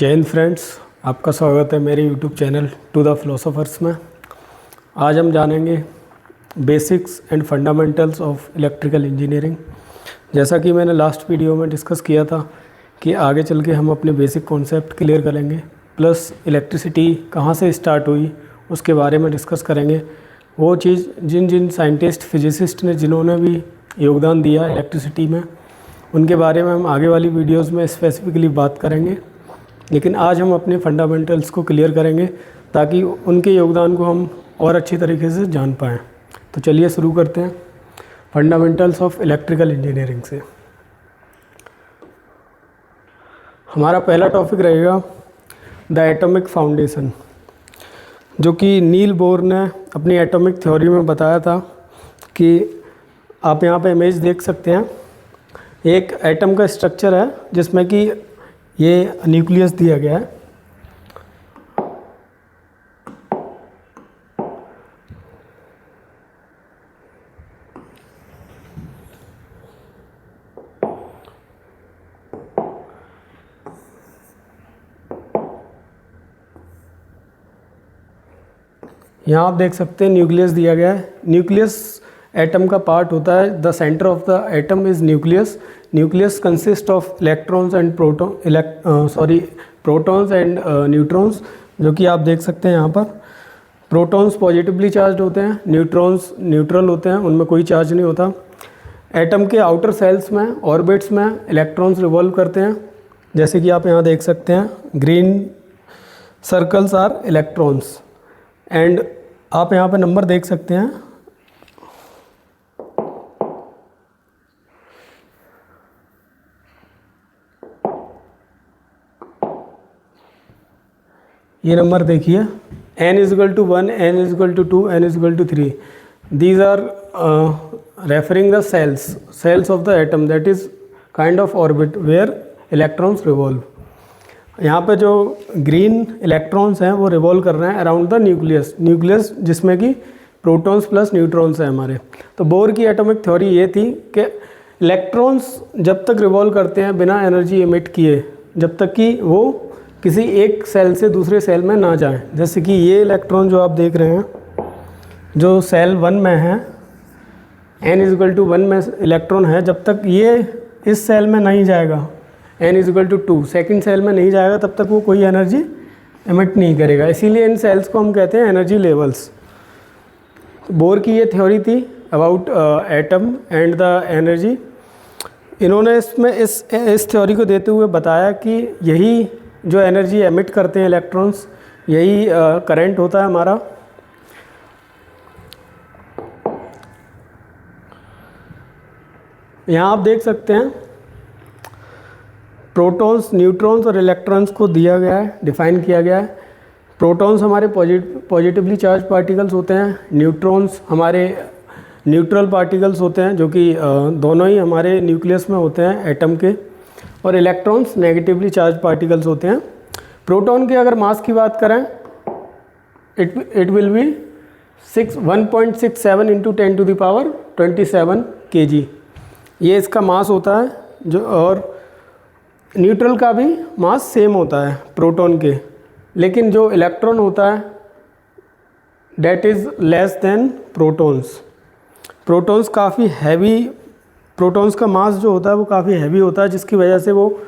जय हिंद फ्रेंड्स, आपका स्वागत है मेरे YouTube channel to the philosophers में। आज हम जानेंगे basics and fundamentals of electrical engineering. जैसा कि मैंने लास्ट वीडियो में डिस्कस किया था कि आगे चल के हम अपने बेसिक कॉन्सेप्ट क्लियर करेंगे, प्लस इलेक्ट्रिसिटी कहाँ से स्टार्ट हुई उसके बारे में डिस्कस करेंगे। वो चीज़ जिन जिन साइंटिस्ट फिजिसिस्ट ने जिन्होंने भी योगदान दिया इलेक्ट्रिसिटी में, उनके बारे में हम आगे वाली वीडियोस में स्पेसिफिकली बात करेंगे। लेकिन आज हम अपने फंडामेंटल्स को क्लियर करेंगे ताकि उनके योगदान को हम और अच्छी तरीके से जान पाएँ। तो चलिए शुरू करते हैं फंडामेंटल्स ऑफ इलेक्ट्रिकल इंजीनियरिंग से। हमारा पहला टॉपिक रहेगा द एटॉमिक फाउंडेशन, जो कि नील बोर ने अपनी एटॉमिक थ्योरी में बताया था कि आप यहाँ पे इमेज देख सकते हैं। एक एटम का स्ट्रक्चर है जिसमें कि ये न्यूक्लियस दिया गया है। यहाँ आप देख सकते हैं न्यूक्लियस दिया गया है। न्यूक्लियस एटम का पार्ट होता है। The centre of the atom is nucleus. Nucleus consist of electrons and protons and neutrons, जो कि आप देख सकते हैं यहाँ पर। प्रोटॉन्स पॉजिटिवली चार्ज होते हैं, न्यूट्रॉन्स न्यूट्रल होते हैं, उनमें कोई चार्ज नहीं होता। एटम के आउटर सेल्स में, ऑर्बिट्स में इलेक्ट्रॉन्स रिवॉल्व करते हैं, जैसे कि आप यहाँ देख सकते हैं। Green circles are electrons and आप यहाँ पे नंबर देख सकते हैं। ये नंबर देखिए, n is equal to 1, n is equal to 2, n is equal to 3। These are referring the shells of the atom, that is kind of orbit where electrons revolve. यहाँ पे जो ग्रीन इलेक्ट्रॉन्स हैं वो revolve कर रहे हैं around the nucleus जिसमें कि प्रोटॉन्स प्लस न्यूट्रॉन्स हैं हमारे। तो बोर की एटॉमिक थ्योरी ये थी कि इलेक्ट्रॉन्स जब तक रिवॉल्व करते हैं बिना एनर्जी एमिट किए, जब तक कि वो किसी एक सेल से दूसरे सेल में ना जाए। जैसे कि ये इलेक्ट्रॉन जो आप देख रहे हैं, जो सेल 1 में है, n इज इक्वल टू 1 में इलेक्ट्रॉन है, जब तक ये इस सेल में नहीं जाएगा, n is equal to 2 second shell में नहीं जाएगा, तब तक वो कोई एनर्जी एमिट नहीं करेगा। इसीलिए इन सेल्स को हम कहते हैं एनर्जी लेवल्स। बोर की ये थ्योरी थी about atom and the energy. इन्होंने इसमें इस थ्योरी को देते हुए बताया कि यही जो एनर्जी एमिट करते हैं इलेक्ट्रॉन्स, यही करंट होता है हमारा। यहाँ आप देख सकते हैं प्रोटॉन्स, न्यूट्रॉन्स और इलेक्ट्रॉन्स को दिया गया है, डिफाइन किया गया है। प्रोटॉन्स हमारे पॉजिटिवली चार्ज पार्टिकल्स होते हैं, न्यूट्रॉन्स हमारे न्यूट्रल पार्टिकल्स होते हैं, जो कि दोनों ही हमारे न्यूक्लियस में होते हैं एटम के, और इलेक्ट्रॉन्स नेगेटिवली चार्ज पार्टिकल्स होते हैं। प्रोटॉन के अगर मास की बात करें, it will be 1.67 into 10 to the power 27 kg, ये इसका मास होता है। जो और न्यूट्रल का भी मास सेम होता है प्रोटॉन के, लेकिन जो इलेक्ट्रॉन होता है that is less than protons. Protons काफ़ी हैवी, प्रोटॉन्स का मास जो होता है वो काफ़ी हैवी होता है, जिसकी वजह से वो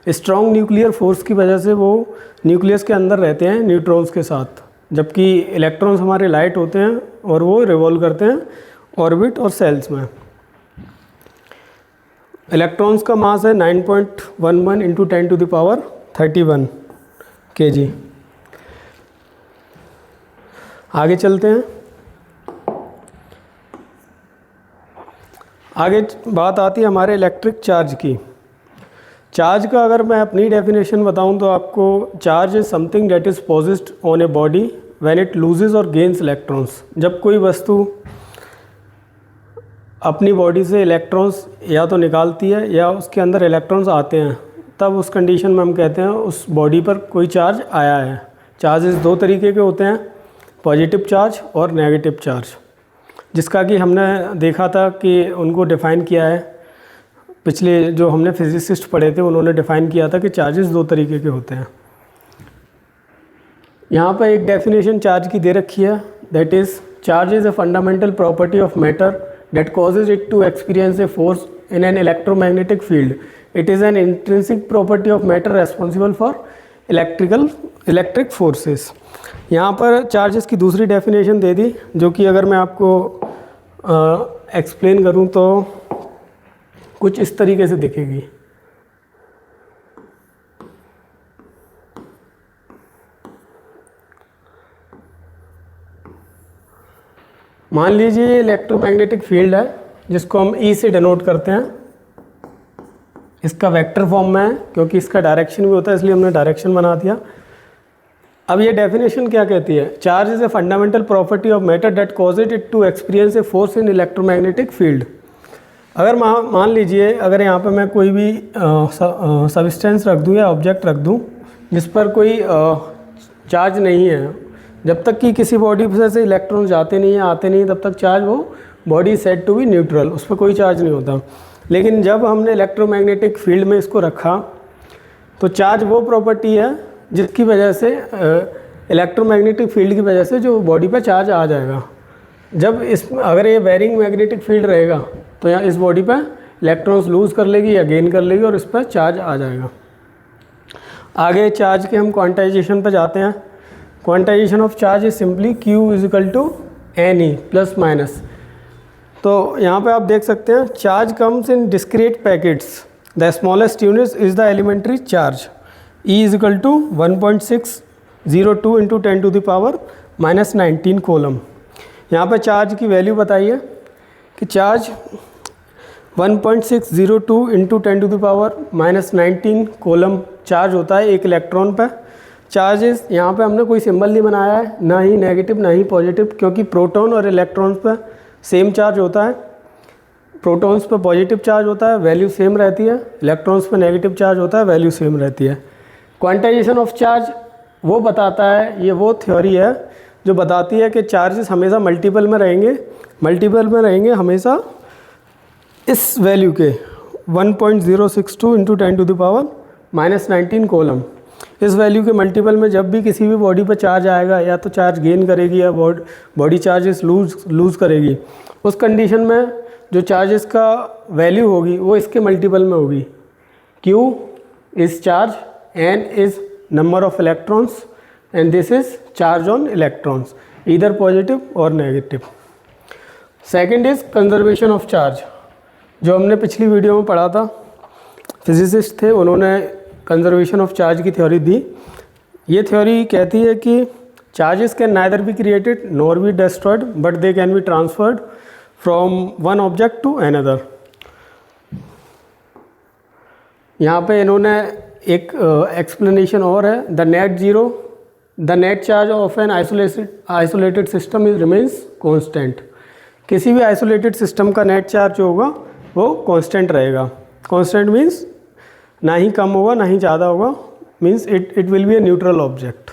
स्ट्रॉन्ग न्यूक्लियर फोर्स की वजह से वो न्यूक्लियस के अंदर रहते हैं न्यूट्रॉन्स के साथ, जबकि इलेक्ट्रॉन्स हमारे लाइट होते हैं और वो रिवॉल्व करते हैं ऑर्बिट और सेल्स में। इलेक्ट्रॉन्स का मास है 9.11 into 10 to the power 31 kg। आगे चलते हैं। आगे बात आती है हमारे इलेक्ट्रिक चार्ज की। चार्ज का अगर मैं अपनी डेफिनेशन बताऊं तो आपको, charge is something that is possessed on a body when it loses और गेन्स इलेक्ट्रॉन्स। जब कोई वस्तु अपनी बॉडी से इलेक्ट्रॉन्स या तो निकालती है या उसके अंदर इलेक्ट्रॉन्स आते हैं, तब उस कंडीशन में हम कहते हैं उस बॉडी पर कोई चार्ज आया है। चार्जेस दो तरीके के होते हैं, पॉजिटिव चार्ज और नेगेटिव चार्ज, जिसका कि हमने देखा था कि उनको डिफ़ाइन किया है पिछले जो हमने फिजिसिस्ट पढ़े थे, उन्होंने डिफ़ाइन किया था कि चार्जेस दो तरीके के होते हैं, यहाँ पर एक डेफिनेशन चार्ज की दे रखी है, that is charge is a fundamental property of matter that causes it to experience a force in an electromagnetic field. It is an intrinsic property of matter responsible for electric forces. यहाँ पर charges की दूसरी definition दे दी, जो कि अगर मैं आपको explain करूँ तो कुछ इस तरीके से दिखेगी. मान लीजिए इलेक्ट्रोमैग्नेटिक फील्ड है जिसको हम ई से डिनोट करते हैं. इसका वेक्टर फॉर्म में है क्योंकि इसका डायरेक्शन भी होता है, इसलिए हमने डायरेक्शन बना दिया. अब ये डेफिनेशन क्या कहती है? Charge is a fundamental property of matter that causes it to experience a force in electromagnetic field. अगर मान लीजिए अगर यहाँ पे मैं कोई भी सब्सटेंस रख दूँ या ऑब्जेक्ट रख दूँ जिस पर कोई चार्ज नहीं है, जब तक कि किसी बॉडी से इलेक्ट्रॉन जाते नहीं हैं आते नहीं, तब तक चार्ज वो body said to be neutral, उस पर कोई चार्ज नहीं होता. लेकिन जब हमने इलेक्ट्रोमैग्नेटिक फील्ड में इसको रखा तो चार्ज वो प्रॉपर्टी है जिसकी वजह से इलेक्ट्रोमैग्नेटिक फील्ड की वजह से जो बॉडी पर चार्ज आ जाएगा. जब अगर ये वेरिंग मैग्नेटिक फील्ड रहेगा तो यहाँ इस बॉडी पर इलेक्ट्रॉन्स लूज़ कर लेगी या गेन कर लेगी और इस पर चार्ज आ जाएगा. आगे चार्ज के हम क्वांटाइजेशन पर जाते हैं. Quantization of charge is simply Q is equal to NE plus minus. तो यहाँ पे आप देख सकते हैं charge comes in discrete packets. The smallest unit is the elementary charge. E is equal to 1.602 into 10 to the power minus 19 coulomb. यहाँ पर charge की वैल्यू बताइए कि charge 1.602 into 10 to the power minus 19 coulomb charge होता है एक electron पर. Charges यहाँ पे हमने कोई सिंबल नहीं बनाया है, ना ही नेगेटिव ना ही पॉजिटिव, क्योंकि प्रोटॉन और इलेक्ट्रॉन्स पर सेम चार्ज होता है. प्रोटॉन्स पर पॉजिटिव चार्ज होता है, वैल्यू सेम रहती है. इलेक्ट्रॉन्स पर नेगेटिव चार्ज होता है, वैल्यू सेम रहती है. क्वांटाइजेशन ऑफ चार्ज वो बताता है, ये वो थ्योरी है जो बताती है कि चार्जेस हमेशा मल्टीपल में रहेंगे हमेशा इस वैल्यू के 1.062 into 10 to the power minus 19 coulomb. इस वैल्यू के मल्टीपल में जब भी किसी भी बॉडी पर चार्ज आएगा, या तो चार्ज गेन करेगी या बॉडी चार्जेस लूज़ करेगी, उस कंडीशन में जो चार्जेस का वैल्यू होगी वो इसके मल्टीपल में होगी. Q is charge, N is number of electrons and this is charge on electrons, either positive और negative. Second is conservation of charge, जो हमने पिछली वीडियो में पढ़ा था. फिजिसिस्ट थे, उन्होंने कंजर्वेशन ऑफ चार्ज की थ्योरी दी. ये थ्योरी कहती है कि charges can neither be created nor be destroyed but they can be transferred from one object to another. यहाँ पे इन्होंने एक एक्सप्लेनेशन और है, the net charge of an isolated system is remains constant. किसी भी आइसोलेटेड सिस्टम का net charge जो होगा वो कॉन्स्टेंट रहेगा. कॉन्स्टेंट मीन्स ना ही कम होगा ना ही ज़्यादा होगा, means it will be a neutral object.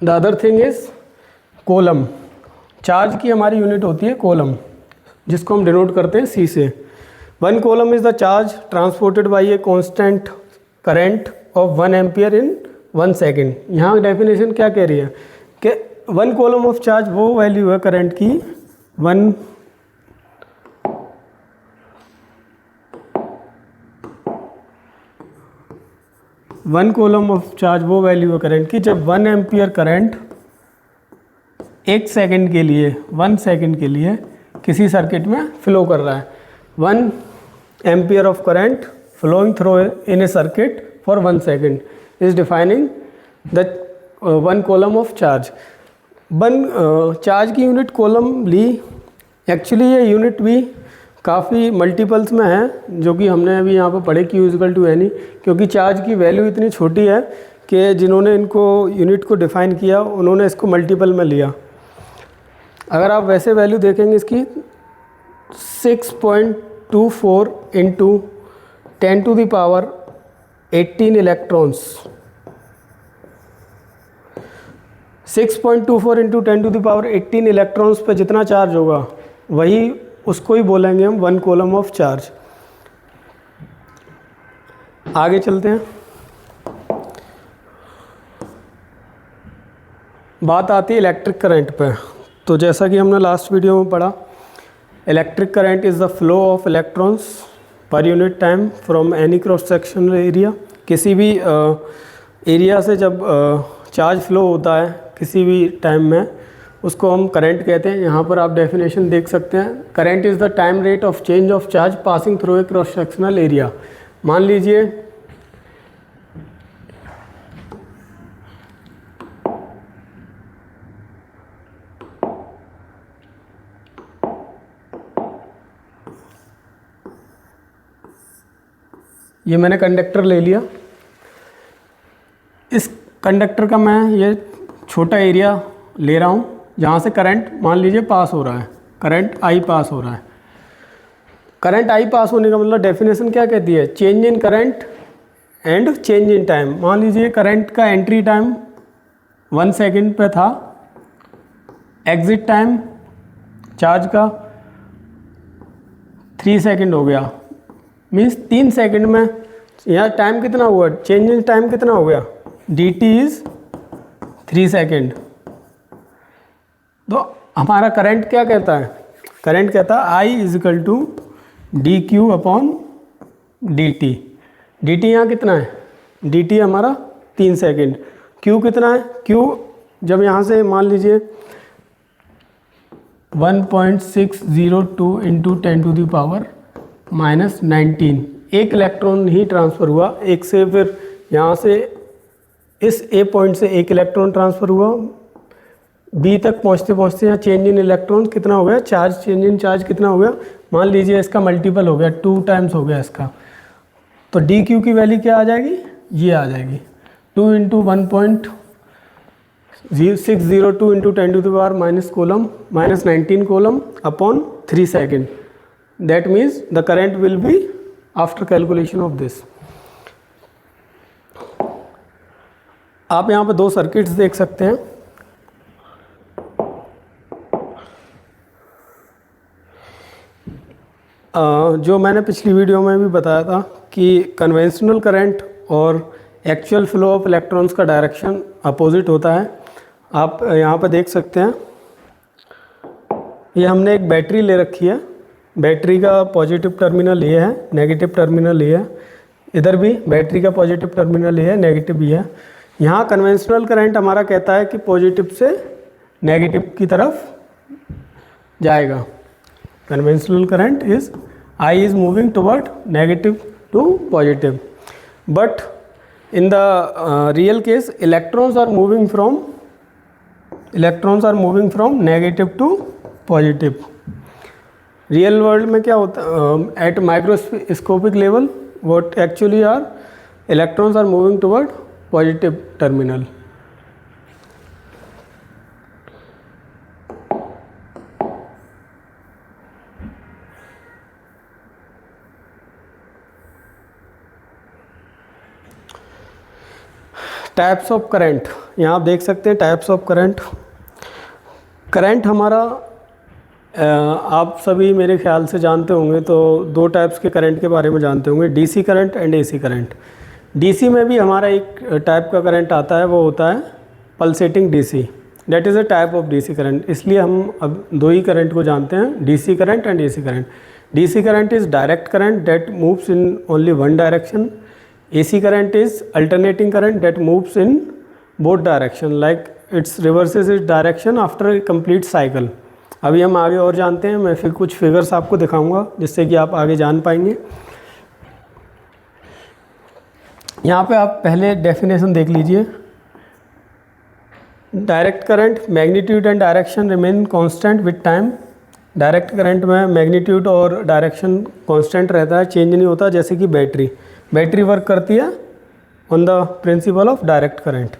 The other thing is coulomb. Charge की हमारी यूनिट होती है कोलम, जिसको हम डिनोट करते हैं C से. 1 coulomb is the charge transported by a constant current of 1 ampere in 1 second. यहाँ डेफिनेशन क्या कह रही है कि 1 कोलम ऑफ चार्ज वो वैल्यू है करंट की 1 कोलम ऑफ चार्ज वो वैल्यू है करंट की जब 1 एम्पियर करंट 1 सेकेंड के लिए 1 सेकेंड के लिए किसी सर्किट में फ्लो कर रहा है. 1 ampere of current flowing through in a circuit for 1 second is defining the 1 column of charge. Charge की यूनिट कोलम ली. एक्चुअली ये यूनिट भी काफ़ी मल्टीपल्स में है, जो कि हमने अभी यहाँ पर पढ़े Q इक्वल टू NE, क्योंकि चार्ज की वैल्यू इतनी छोटी है कि जिन्होंने इनको यूनिट को डिफ़ाइन किया उन्होंने इसको मल्टीपल में लिया. अगर आप वैसे वैल्यू देखेंगे इसकी 6.24 into 10 to the power 18 electrons. 6.24 into 10 to the power 18 electrons पे जितना चार्ज होगा वही उसको ही बोलेंगे हम 1 कोलम ऑफ चार्ज. आगे चलते हैं. बात आती है इलेक्ट्रिक करंट पे। तो जैसा कि हमने लास्ट वीडियो में पढ़ा, electric current is the flow of electrons per unit time from any cross sectional area. किसी भी एरिया से जब चार्ज फ्लो होता है किसी भी टाइम में, उसको हम करंट कहते हैं। यहाँ पर आप डेफिनेशन देख सकते हैं, current is the time rate of change of charge passing through a cross sectional area. मान लीजिए ये मैंने कंडक्टर ले लिया, इस कंडक्टर का मैं ये छोटा एरिया ले रहा हूँ जहाँ से करंट मान लीजिए पास हो रहा है, करंट आई पास हो रहा है। करंट आई पास होने का मतलब डेफिनेशन क्या कहती है, change in current and change in time. मान लीजिए करंट का एंट्री टाइम 1 सेकेंड पे था, एग्जिट टाइम चार्ज का 3 सेकेंड हो गया, मीन्स 3 सेकेंड में यहाँ टाइम कितना हुआ, चेंज इन टाइम कितना हो गया, डी टी इज़ 3 सेकेंड। तो हमारा करंट क्या कहता है, करंट कहता है I is equal to D Q upon D T. D T यहाँ कितना है, डी टी हमारा 3 सेकेंड, क्यू कितना है, क्यू जब यहाँ से मान लीजिए 1.602 इंटू 10 टू द पावर -19 एक इलेक्ट्रॉन ही ट्रांसफ़र हुआ, एक से फिर यहाँ से इस ए पॉइंट से एक इलेक्ट्रॉन ट्रांसफ़र हुआ, बी तक पहुँचते पहुँचते यहाँ चेंज इन इलेक्ट्रॉन कितना हो गया, चार्ज चेंज इन चार्ज कितना हो गया, मान लीजिए इसका मल्टीपल हो गया, 2 टाइम्स हो गया इसका। तो डी क्यू की वैल्यू क्या आ जाएगी, ये आ जाएगी 2 into 1.602 into 10 to the power -19 coulomb upon 3 second. That means the current will be after calculation of this. आप यहाँ पे 2 सर्किट्स देख सकते हैं। जो मैंने पिछली वीडियो में भी बताया था कि कन्वेंशनल करंट और एक्चुअल फ्लो ऑफ इलेक्ट्रॉन्स का डायरेक्शन अपोजिट होता है। आप यहाँ पर देख सकते हैं, ये हमने एक बैटरी ले रखी है, बैटरी का पॉजिटिव टर्मिनल ये है, नेगेटिव टर्मिनल ये है, इधर भी बैटरी का पॉजिटिव टर्मिनल ये है, नेगेटिव भी है। यहाँ कन्वेंशनल करंट हमारा कहता है कि पॉजिटिव से नेगेटिव की तरफ जाएगा। Conventional current is I is moving toward negative to positive, but in the real case electrons are moving from negative to positive. Real world में क्या होता है, at microscopic level what actually are electrons are moving toward positive terminal. Types of current, यहाँ आप देख सकते हैं types of current. Current हमारा आप सभी मेरे ख्याल से जानते होंगे, तो 2 टाइप्स के करंट के बारे में जानते होंगे, DC current and AC current. DC में भी हमारा एक टाइप का करंट आता है, वो होता है pulsating DC, that is a type of DC current. इसलिए हम अब 2 ही करंट को जानते हैं, DC current and AC current. DC current is direct current that moves in only one direction. AC current is alternating current that moves in both direction, like it reverses its direction after a complete cycle। अभी हम आगे और जानते हैं, मैं फिर कुछ figures आपको दिखाऊंगा जिससे कि आप आगे जान पाएंगे। यहाँ पे आप पहले डेफिनेशन देख लीजिए। Direct current magnitude and direction remain constant with time. Direct current में मैग्नीट्यूड और डायरेक्शन कांस्टेंट रहता है, चेंज नहीं होता। जैसे कि बैटरी वर्क करती है on the principle of direct current.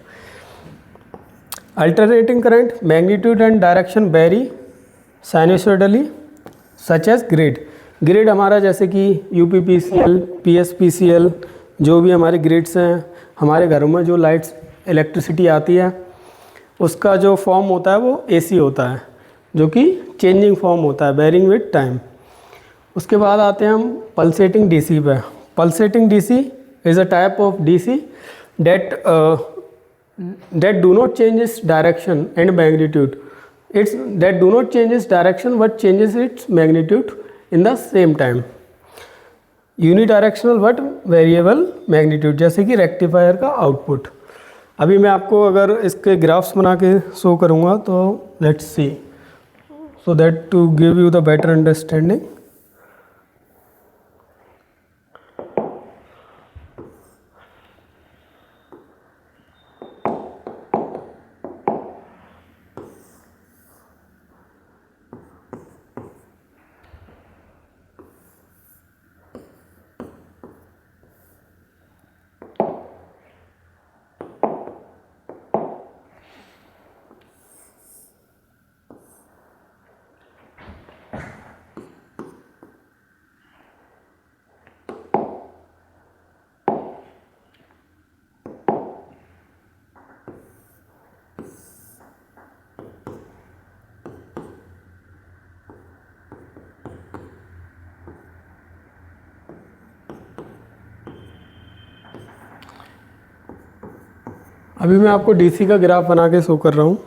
Alternating current magnitude and direction vary sinusoidally such as grid. Grid हमारा जैसे कि यूपीपीसीएल, पीएसपीसीएल, जो भी हमारे ग्रिड्स हैं, हमारे घरों में जो लाइट्स इलेक्ट्रिसिटी आती है उसका जो फॉर्म होता है वो एसी होता है, जो कि चेंजिंग फॉर्म होता है, वेरिंग विद टाइम। उसके बाद आते हैं हम पल्सेटिंग डीसी पे। Pulsating DC is a type of DC that that do not change its direction and magnitude. It's that do not change its direction but changes its magnitude in the same time. Unidirectional but variable magnitude, जैसे कि rectifier का output. अभी मैं आपको अगर इसके graphs बना के शो करूँगा तो let's see, so that to give you the better understanding. अभी मैं आपको डीसी का ग्राफ बना के शो कर रहा हूँ।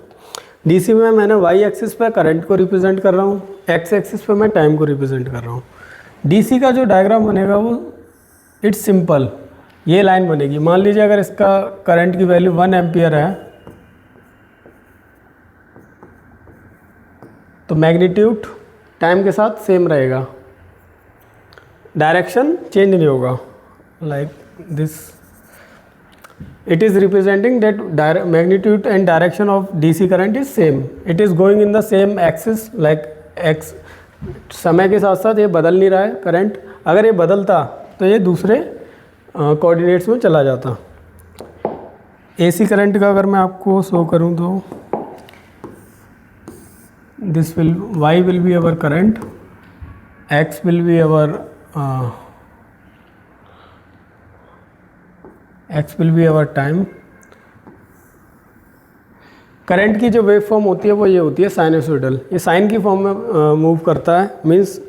डीसी में मैंने वाई एक्सिस पर करंट को रिप्रेजेंट कर रहा हूँ, एक्स एक्सिस पर मैं टाइम को रिप्रेजेंट कर रहा हूँ। डीसी का जो डायग्राम बनेगा वो इट्स सिंपल, ये लाइन बनेगी। मान लीजिए अगर इसका करंट की वैल्यू 1 एम्पियर है तो मैग्नीट्यूड टाइम के साथ सेम रहेगा, डायरेक्शन चेंज नहीं होगा, like this. It is representing that magnitude and direction of DC current is same. It is going in the same axis like x. समय के साथ साथ ये बदल नहीं रहा है करंट। अगर ये बदलता तो ये दूसरे कोऑर्डिनेट्स में चला जाता। AC करंट का अगर मैं आपको शो करूं तो this will y will be our current, x will be our x will be our time. Current की जो वेव फॉर्म होती है वो ये होती है साइनसोइडल, ये साइन की फॉर्म में मूव करता है। मींस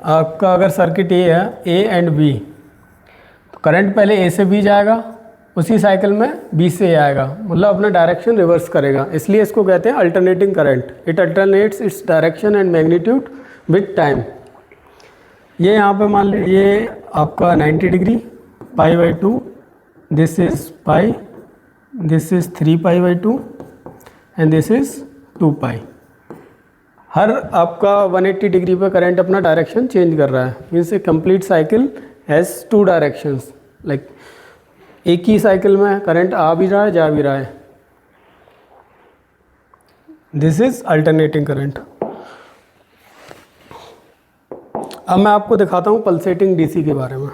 आपका अगर सर्किट ए है, ए एंड बी, तो करंट पहले ए से बी जाएगा, उसी साइकिल में बी से आएगा, मतलब अपना डायरेक्शन रिवर्स करेगा, इसलिए इसको कहते हैं alternating current. It alternates its direction and magnitude with time. ये यहाँ पे मान लीजिए ये आपका 90 degree π/2, this is pi, this is 3π/2 and this is 2π। हर आपका 180 डिग्री पे करंट अपना डायरेक्शन चेंज कर रहा है। Means A complete cycle has 2 directions, like एक ही साइकिल में करंट आ भी रहा है, जा भी रहा है। This is alternating current. अब मैं आपको दिखाता हूँ पल्सेटिंग डीसी के बारे में।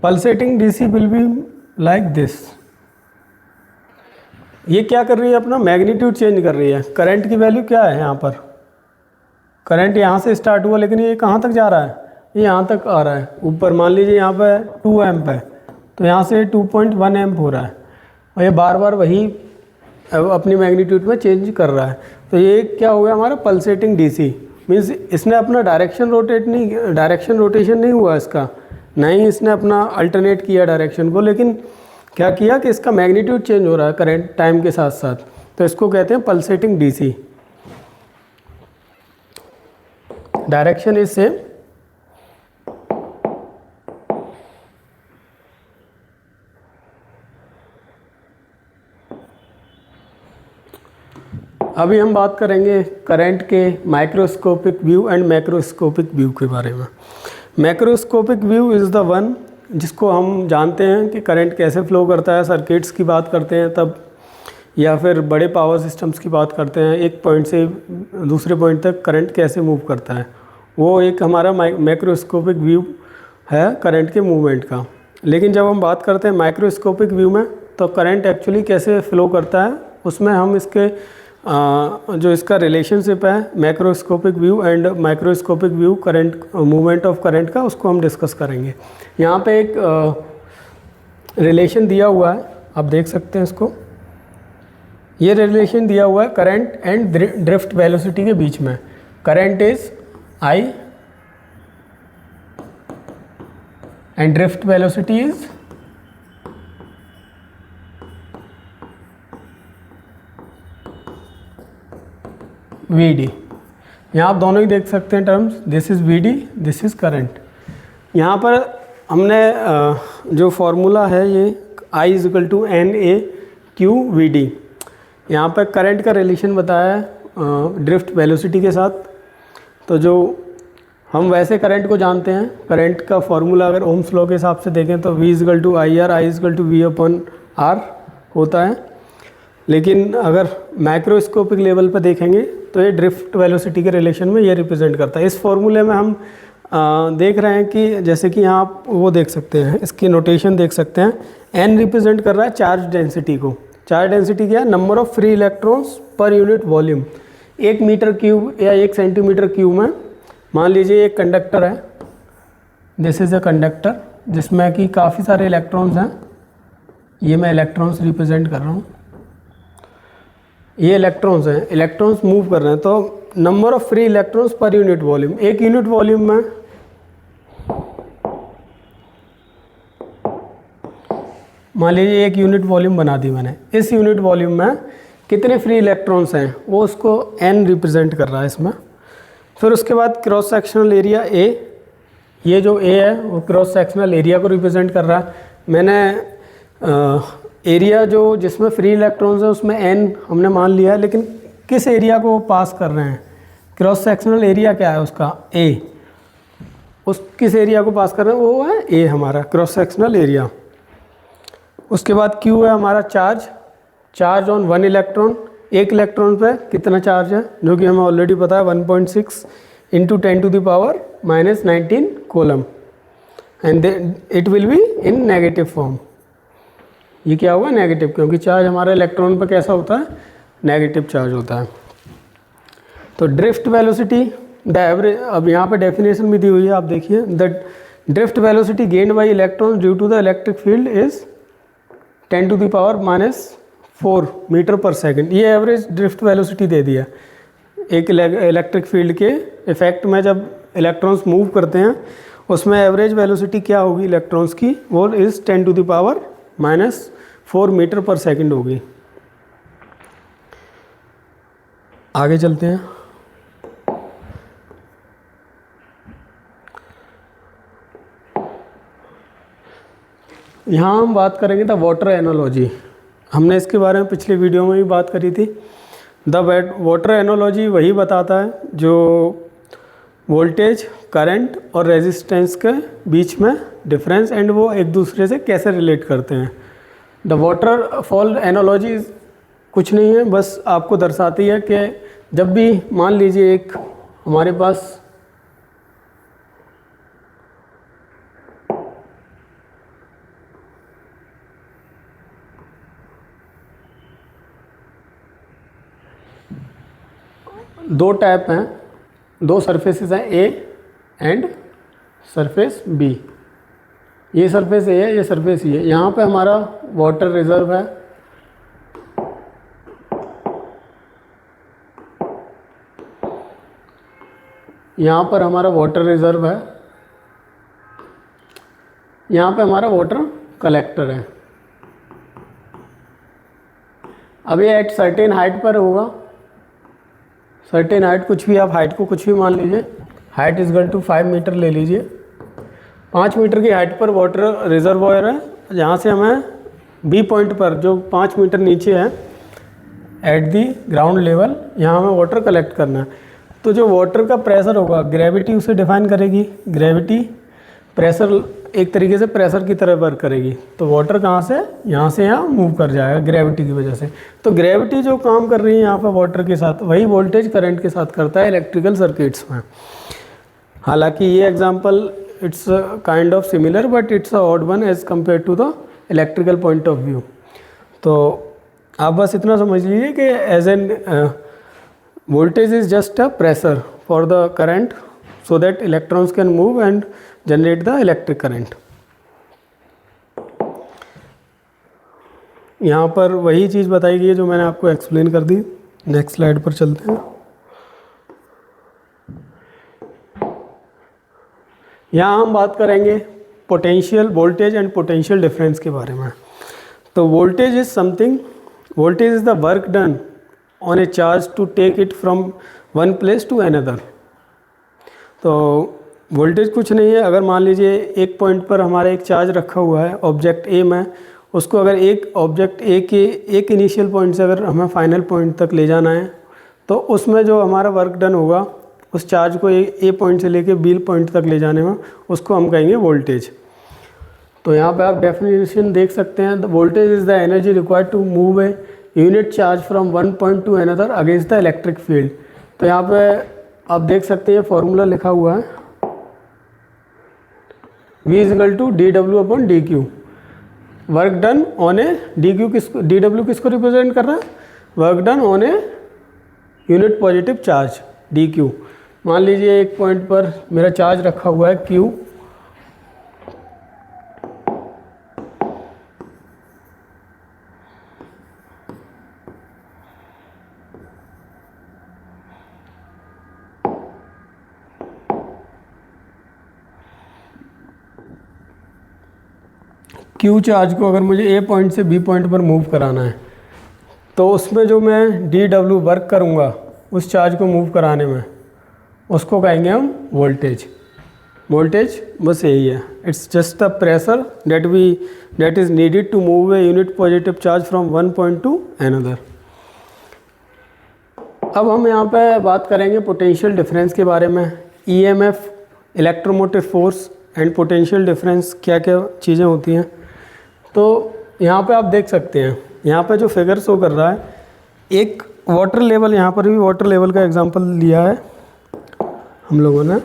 Pulsating DC will be like this. ये क्या कर रही है, अपना मैग्नीट्यूड चेंज कर रही है। करंट की वैल्यू क्या है यहाँ पर, करंट यहाँ से स्टार्ट हुआ लेकिन ये कहाँ तक जा रहा है, ये यहाँ तक आ रहा है ऊपर। मान लीजिए यहाँ पे 2 एम्प है तो यहाँ से 2.1 एम्प हो रहा है, और ये बार बार वही अपनी मैग्नीट्यूड में चेंज कर रहा है। तो ये क्या हो गया हमारा पल्सेटिंग डीसी। मीन्स इसने अपना डायरेक्शन रोटेशन नहीं हुआ इसका, नहीं इसने अपना अल्टरनेट किया डायरेक्शन को, लेकिन क्या किया कि इसका मैग्नीट्यूड चेंज हो रहा है करंट टाइम के साथ साथ, तो इसको कहते हैं pulsating DC. Direction is same, अभी हम बात करेंगे करंट के microscopic view and macroscopic view के बारे में। Macroscopic view is the one जिसको हम जानते हैं कि करंट कैसे फ्लो करता है, सर्किट्स की बात करते हैं तब, या फिर बड़े पावर सिस्टम्स की बात करते हैं, एक पॉइंट से दूसरे पॉइंट तक करंट कैसे मूव करता है, वो एक हमारा मैक्रोस्कोपिक व्यू है करंट के मूवमेंट का। लेकिन जब हम बात करते हैं माइक्रोस्कोपिक व्यू में, तो करंट एक्चुअली कैसे फ्लो करता है उसमें हम इसके जो इसका रिलेशनशिप है macroscopic view and microscopic view current movement of current का, उसको हम डिस्कस करेंगे। यहाँ पे एक रिलेशन दिया हुआ है, आप देख सकते हैं इसको। ये रिलेशन दिया हुआ है करंट एंड ड्रिफ्ट वेलोसिटी के बीच में। Current is I and drift velocity is VD। यहाँ आप दोनों ही देख सकते हैं terms, this is VD, this is current. यहाँ पर हमने जो फॉर्मूला है ये I = NA/Q/VD। यहाँ पर करंट का रिलेशन बताया है ड्रिफ्ट वेलोसिटी के साथ। तो जो हम वैसे करंट को जानते हैं, करंट का फॉर्मूला अगर ओम्स लॉ के हिसाब से देखें तो V = IR, I = V/R होता है। लेकिन अगर माइक्रोस्कोपिक लेवल पर देखेंगे तो ये ड्रिफ्ट वेलोसिटी के रिलेशन में ये रिप्रेजेंट करता है। इस फॉर्मूले में हम देख रहे हैं कि जैसे कि यहाँ आप वो देख सकते हैं, इसकी नोटेशन देख सकते हैं। N रिप्रेजेंट कर रहा है चार्ज डेंसिटी को। चार्ज डेंसिटी क्या है? Number of free electrons per unit volume. 1 metre cube या 1 सेंटीमीटर क्यूब में मान लीजिए एक कंडक्टर है, दिस इज़ अ कंडक्टर जिसमें कि काफ़ी सारे इलेक्ट्रॉन्स हैं। ये मैं इलेक्ट्रॉन्स रिप्रेजेंट कर रहा हूँ, ये इलेक्ट्रॉन्स हैं, इलेक्ट्रॉन्स मूव कर रहे हैं। तो number of free electrons per unit volume, एक यूनिट वॉल्यूम में मान लीजिए एक यूनिट वॉल्यूम बना दी मैंने। इस यूनिट वॉल्यूम में कितने फ्री इलेक्ट्रॉन्स हैं वो उसको N रिप्रेजेंट कर रहा है इसमें। फिर उसके बाद क्रॉस सेक्शनल एरिया A, ये जो A है वो क्रॉस सेक्शनल एरिया को रिप्रेजेंट कर रहा है। मैंने एरिया जो जिसमें फ्री इलेक्ट्रॉन्स है उसमें N हमने मान लिया है, लेकिन किस एरिया को पास कर रहे हैं? क्रॉस सेक्शनल एरिया क्या है उसका? A। उस किस एरिया को पास कर रहे हैं? वो है A हमारा क्रॉस सेक्शनल एरिया। उसके बाद Q है हमारा चार्ज, चार्ज ऑन 1 इलेक्ट्रॉन। एक इलेक्ट्रॉन पे कितना चार्ज है जो कि हमें ऑलरेडी पता है, 1.6 × 10⁻⁻19 coulomb, and it will be in negative form. ये क्या होगा? नेगेटिव, क्योंकि चार्ज हमारा इलेक्ट्रॉन पर कैसा होता है? नेगेटिव चार्ज होता है। तो ड्रिफ्ट वेलोसिटी द एवरेज, अब यहाँ पे डेफिनेशन भी दी हुई है, आप देखिए। The drift velocity gained by electron due to the electric field is 10⁻⁻4 metre per second. ये एवरेज ड्रिफ्ट वेलोसिटी दे दिया। एक इलेक्ट्रिक फील्ड के इफेक्ट में जब इलेक्ट्रॉन्स मूव करते हैं उसमें एवरेज वेलोसिटी क्या होगी इलेक्ट्रॉन्स की? वो इज़ 10⁻⁻4 मीटर पर सेकेंड होगी। आगे चलते हैं। यहाँ हम बात करेंगे द वाटर एनालॉजी। हमने इसके बारे में पिछले वीडियो में भी बात करी थी। द वाटर एनालॉजी वही बताता है जो वोल्टेज, करंट और रेजिस्टेंस के बीच में डिफरेंस एंड वो एक दूसरे से कैसे रिलेट करते हैं। द वाटर फॉल एनालॉजी कुछ नहीं है, बस आपको दर्शाती है कि जब भी मान लीजिए एक हमारे पास दो टैप हैं, दो सरफेसेस हैं A एंड सरफेस B। ये सरफेस A है, ये सरफेस E है। यहाँ पे हमारा वाटर रिजर्व है, यहाँ पर हमारा वाटर रिजर्व है, यहाँ पे हमारा वाटर कलेक्टर है। अब ये एट सर्टेन हाइट पर होगा, सर्टेन हाइट, कुछ भी आप हाइट को कुछ भी मान लीजिए, height is equal to 5 metre ले लीजिए। 5 मीटर की हाइट पर वाटर रिजर्वॉयर है, जहाँ से हमें B पॉइंट पर जो 5 मीटर नीचे है एट दी ग्राउंड लेवल, यहाँ हमें वाटर कलेक्ट करना है। तो जो वाटर का प्रेशर होगा, ग्रेविटी उसे डिफाइन करेगी। ग्रेविटी प्रेशर एक तरीके से प्रेशर की तरह वर्क करेगी। तो वाटर कहाँ से? यहाँ से यहाँ मूव कर जाएगा ग्रेविटी की वजह से। तो ग्रेविटी जो काम कर रही है यहाँ पर वाटर के साथ, वही वोल्टेज करंट के साथ करता है इलेक्ट्रिकल सर्किट्स में। हालांकि ये example it's kind of similar but it's a odd one as compare to the electrical point of view. तो आप बस इतना समझ लीजिए कि as an voltage is just a pressure for the current so that electrons can move and generate the electric current. यहाँ पर वही चीज़ बताई गई है जो मैंने आपको एक्सप्लेन कर दी। नेक्स्ट स्लाइड पर चलते हैं। यहाँ हम बात करेंगे potential voltage and potential difference के बारे में। तो voltage is something, voltage is the work done on a charge to take it from one place to another. तो वोल्टेज कुछ नहीं है, अगर मान लीजिए एक पॉइंट पर हमारा एक चार्ज रखा हुआ है, ऑब्जेक्ट ए में, उसको अगर एक ऑब्जेक्ट ए के एक इनिशियल पॉइंट से अगर हमें फाइनल पॉइंट तक ले जाना है, तो उसमें जो हमारा वर्क डन होगा उस चार्ज को ए पॉइंट से लेके बी पॉइंट तक ले जाने में, उसको हम कहेंगे वोल्टेज। तो यहाँ पे आप डेफिनेशन देख सकते हैं, the voltage is the energy required to move a unit charge from one point to another against the electric field. तो यहाँ पे आप देख सकते हैं फॉर्मूला लिखा हुआ है, V is equal to D W upon D Q. Work done on a D Q किसको, डी डब्ल्यू किसको रिप्रेजेंट कर रहा है, work done on a unit positive charge D Q. मान लीजिए एक पॉइंट पर मेरा चार्ज रखा हुआ है क्यू, क्यू चार्ज को अगर मुझे ए पॉइंट से बी पॉइंट पर मूव कराना है, तो उसमें जो मैं डी डब्ल्यू वर्क करूँगा उस चार्ज को मूव कराने में, उसको कहेंगे हम वोल्टेज। वोल्टेज बस यही है, it's just the pressure that is needed to move a unit positive charge from one point to another. अब हम यहाँ पे बात करेंगे पोटेंशियल डिफरेंस के बारे में। EMF, electromotive force and potential difference क्या क्या चीज़ें होती हैं। तो यहाँ पे आप देख सकते हैं, यहाँ पे जो फिगर शो कर रहा है, एक वाटर लेवल, यहाँ पर भी वाटर लेवल का एग्जांपल लिया है हम लोगों ने।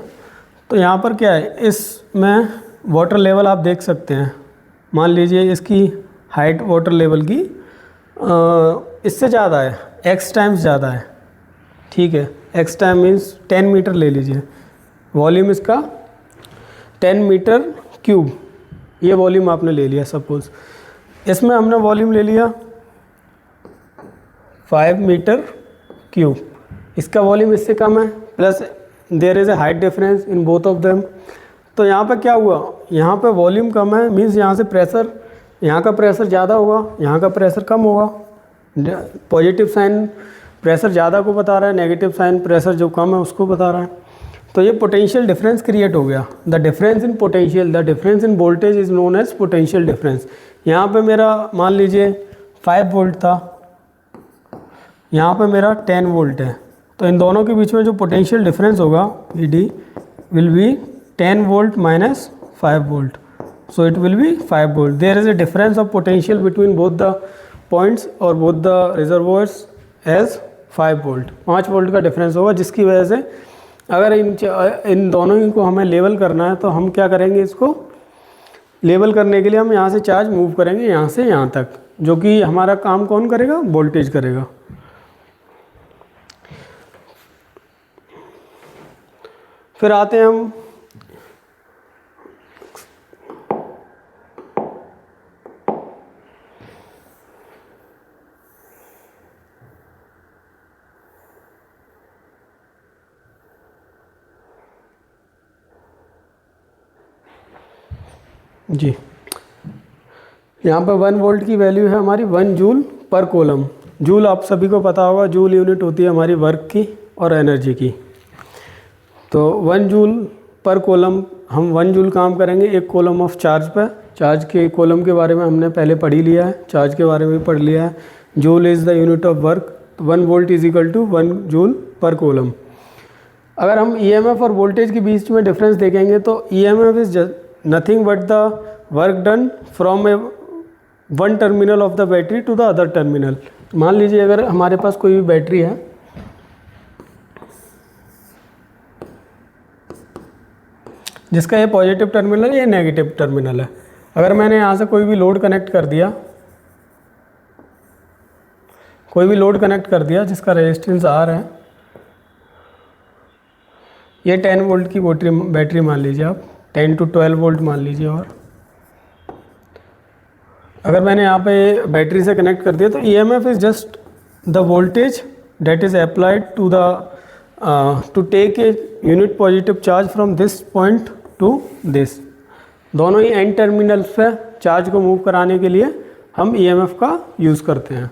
तो यहाँ पर क्या है, इसमें वाटर लेवल आप देख सकते हैं, मान लीजिए इसकी हाइट वाटर लेवल की इससे ज़्यादा है, x टाइम्स ज़्यादा है, ठीक है। x टाइम मीन्स 10 मीटर ले लीजिए, वॉल्यूम इसका 10 मीटर क्यूब, ये वॉल्यूम आपने ले लिया सपोज। इसमें हमने वॉल्यूम ले लिया 5 मीटर क्यूब, इसका वॉल्यूम इससे कम है, plus there is a height difference in both of them. तो यहाँ पे क्या हुआ, यहाँ पे वॉल्यूम कम है, मीन्स यहाँ से प्रेशर, यहाँ का प्रेशर ज़्यादा होगा, यहाँ का प्रेशर कम होगा। पॉजिटिव साइन प्रेशर ज़्यादा को बता रहा है, नेगेटिव साइन प्रेशर जो कम है उसको बता रहा है। तो ये पोटेंशियल डिफरेंस क्रिएट हो गया। The difference in potential, the difference in voltage is known as potential difference. यहाँ पे मेरा मान लीजिए 5 वोल्ट था, यहाँ पे मेरा 10 वोल्ट है, तो इन दोनों के बीच में जो पोटेंशियल डिफरेंस होगा Vd will be 10 volt minus 5 volt, so it will be 5 volt. There is a difference of potential between both the points और both the reservoirs as 5 volt, 5 volt का डिफरेंस होगा, जिसकी वजह से अगर इन दोनों ही को हमें लेवल करना है, तो हम क्या करेंगे, इसको लेवल करने के लिए हम यहाँ से चार्ज मूव करेंगे यहाँ से यहाँ तक, जो कि हमारा काम कौन करेगा, वोल्टेज करेगा। फिर आते हैं हम जी, यहाँ पर 1 वोल्ट की वैल्यू है हमारी 1 जूल पर कोलम। जूल आप सभी को पता होगा, जूल यूनिट होती है हमारी वर्क की और एनर्जी की। तो 1 जूल पर कोलम, हम 1 जूल काम करेंगे एक कोलम ऑफ चार्ज पर। चार्ज के कोलम के बारे में हमने पहले पढ़ ही लिया है, चार्ज के बारे में भी पढ़ लिया है। Joule is the unit of work, 1 volt is equal to 1 joule per coulomb. अगर हम ईएमएफ और वोल्टेज के बीच में डिफरेंस देखेंगे, तो EMF is nothing but the work done from a one terminal of the battery to the other terminal. मान लीजिए अगर हमारे पास कोई भी बैटरी है, जिसका ये पॉजिटिव टर्मिनल है, ये नेगेटिव टर्मिनल है। अगर मैंने यहाँ से कोई भी लोड कनेक्ट कर दिया, जिसका रेजिस्टेंस R है, ये 10 वोल्ट की बैटरी मान लीजिए आप, 10 to 12 वोल्ट मान लीजिए। और अगर मैंने यहाँ पे बैटरी से कनेक्ट कर दिया तो EMF is just the voltage that is applied to the to take a unit positive charge from this point to this। दोनों ही एंड टर्मिनल्स पे चार्ज को मूव कराने के लिए हम EMF का यूज़ करते हैं।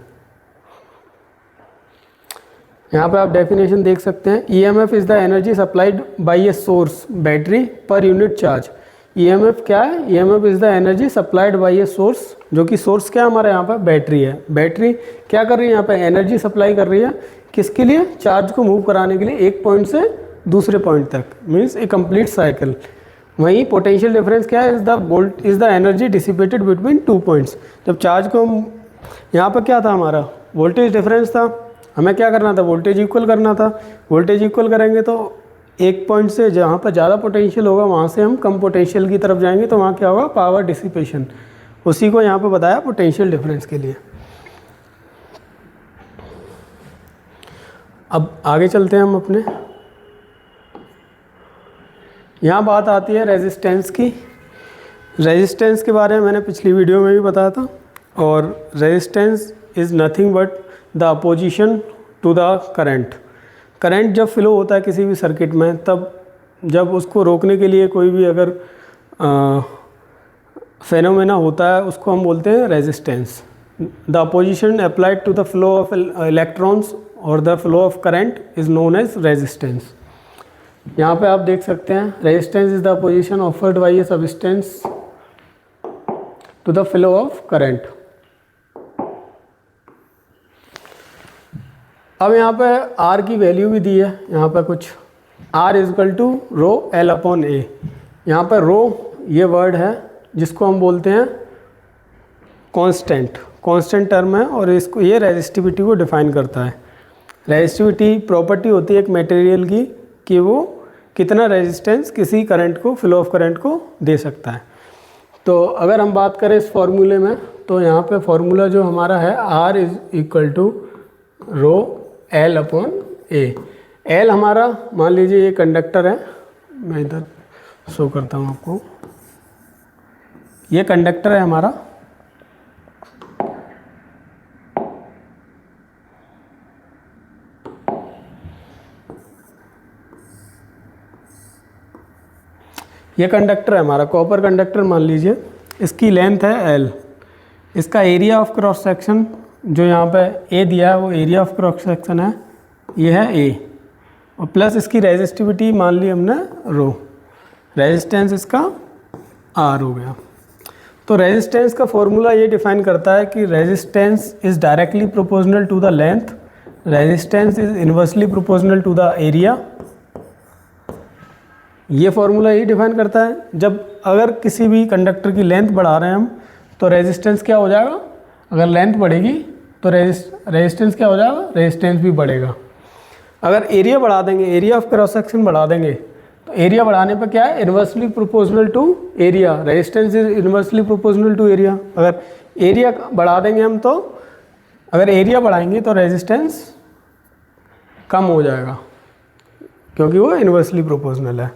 यहाँ पे आप डेफिनेशन देख सकते हैं, EMF is the energy supplied by a source battery per unit charge. EMF क्या है? EMF is the energy supplied by a source, जो कि सोर्स क्या हमारे यहाँ पर बैटरी है। बैटरी क्या कर रही है? यहाँ पे एनर्जी सप्लाई कर रही है किसके लिए? चार्ज को मूव कराने के लिए एक पॉइंट से दूसरे पॉइंट तक, मीन्स ए कंप्लीट साइकिल। वहीं पोटेंशियल डिफरेंस क्या है? Is the energy dissipated between 2 points. जब चार्ज को यहाँ पर क्या था हमारा? वोल्टेज डिफरेंस था, हमें क्या करना था? वोल्टेज इक्वल करना था। वोल्टेज इक्वल करेंगे तो एक पॉइंट से जहाँ पर ज़्यादा पोटेंशियल होगा वहाँ से हम कम पोटेंशियल की तरफ जाएंगे, तो वहाँ क्या होगा? Power dissipation. उसी को यहाँ पर बताया पोटेंशियल डिफरेंस के लिए। अब आगे चलते हैं हम अपने। यहाँ बात आती है रेजिस्टेंस की। रेजिस्टेंस के बारे में मैंने पिछली वीडियो में भी बताया था, और resistance is nothing but the opposition to the current. Current जब फ्लो होता है किसी भी सर्किट में, तब जब उसको रोकने के लिए कोई भी अगर फेनोमेना होता है, उसको हम बोलते हैं resistance. The opposition applied to the flow of electrons और the flow of current is known as resistance. यहाँ पे आप देख सकते हैं, resistance is the opposition offered by a substance to the flow of current. अब यहाँ पे आर की वैल्यू भी दी है, यहाँ पे कुछ R is equal to rho L upon A. यहाँ पर रो ये वर्ड है जिसको हम बोलते हैं कांस्टेंट टर्म है, और इसको ये रेजिस्टिविटी को डिफाइन करता है। रेजिस्टिविटी प्रॉपर्टी होती है एक मटेरियल की कि वो कितना रेजिस्टेंस किसी करंट को, फ्लो ऑफ करंट को दे सकता है। तो अगर हम बात करें इस फॉर्मूले में, तो यहाँ पे फॉर्मूला जो हमारा है R is equal to rho L upon A. L हमारा मान लीजिए ये कंडक्टर है, मैं इधर शो करता हूँ आपको, ये कंडक्टर है हमारा। ये कंडक्टर है हमारा, कॉपर कंडक्टर मान लीजिए, इसकी लेंथ है एल। इसका एरिया ऑफ क्रॉस सेक्शन जो यहाँ पे ए दिया है वो एरिया ऑफ क्रॉस सेक्शन है, ये है ए, और प्लस इसकी रेजिस्टिविटी मान ली हमने रो, रेजिस्टेंस इसका आर हो गया। तो रेजिस्टेंस का फॉर्मूला ये डिफाइन करता है कि resistance is directly proportional to the length, resistance is inversely proportional to the area. ये फॉर्मूला ये डिफाइन करता है जब अगर किसी भी कंडक्टर की लेंथ बढ़ा रहे हैं हम, तो रेजिस्टेंस क्या हो जाएगा? अगर लेंथ बढ़ेगी तो रेजिस्टेंस क्या हो जाएगा? रेजिस्टेंस भी बढ़ेगा। अगर एरिया बढ़ा देंगे, एरिया ऑफ क्रॉस सेक्शन बढ़ा देंगे, तो एरिया बढ़ाने पर क्या है? Inversely proportional to area, resistance is inversely proportional to area. अगर एरिया बढ़ा देंगे हम, तो अगर एरिया बढ़ाएंगे तो रेजिस्टेंस कम हो जाएगा, क्योंकि वो इन्वर्सली प्रोपोर्शनल है।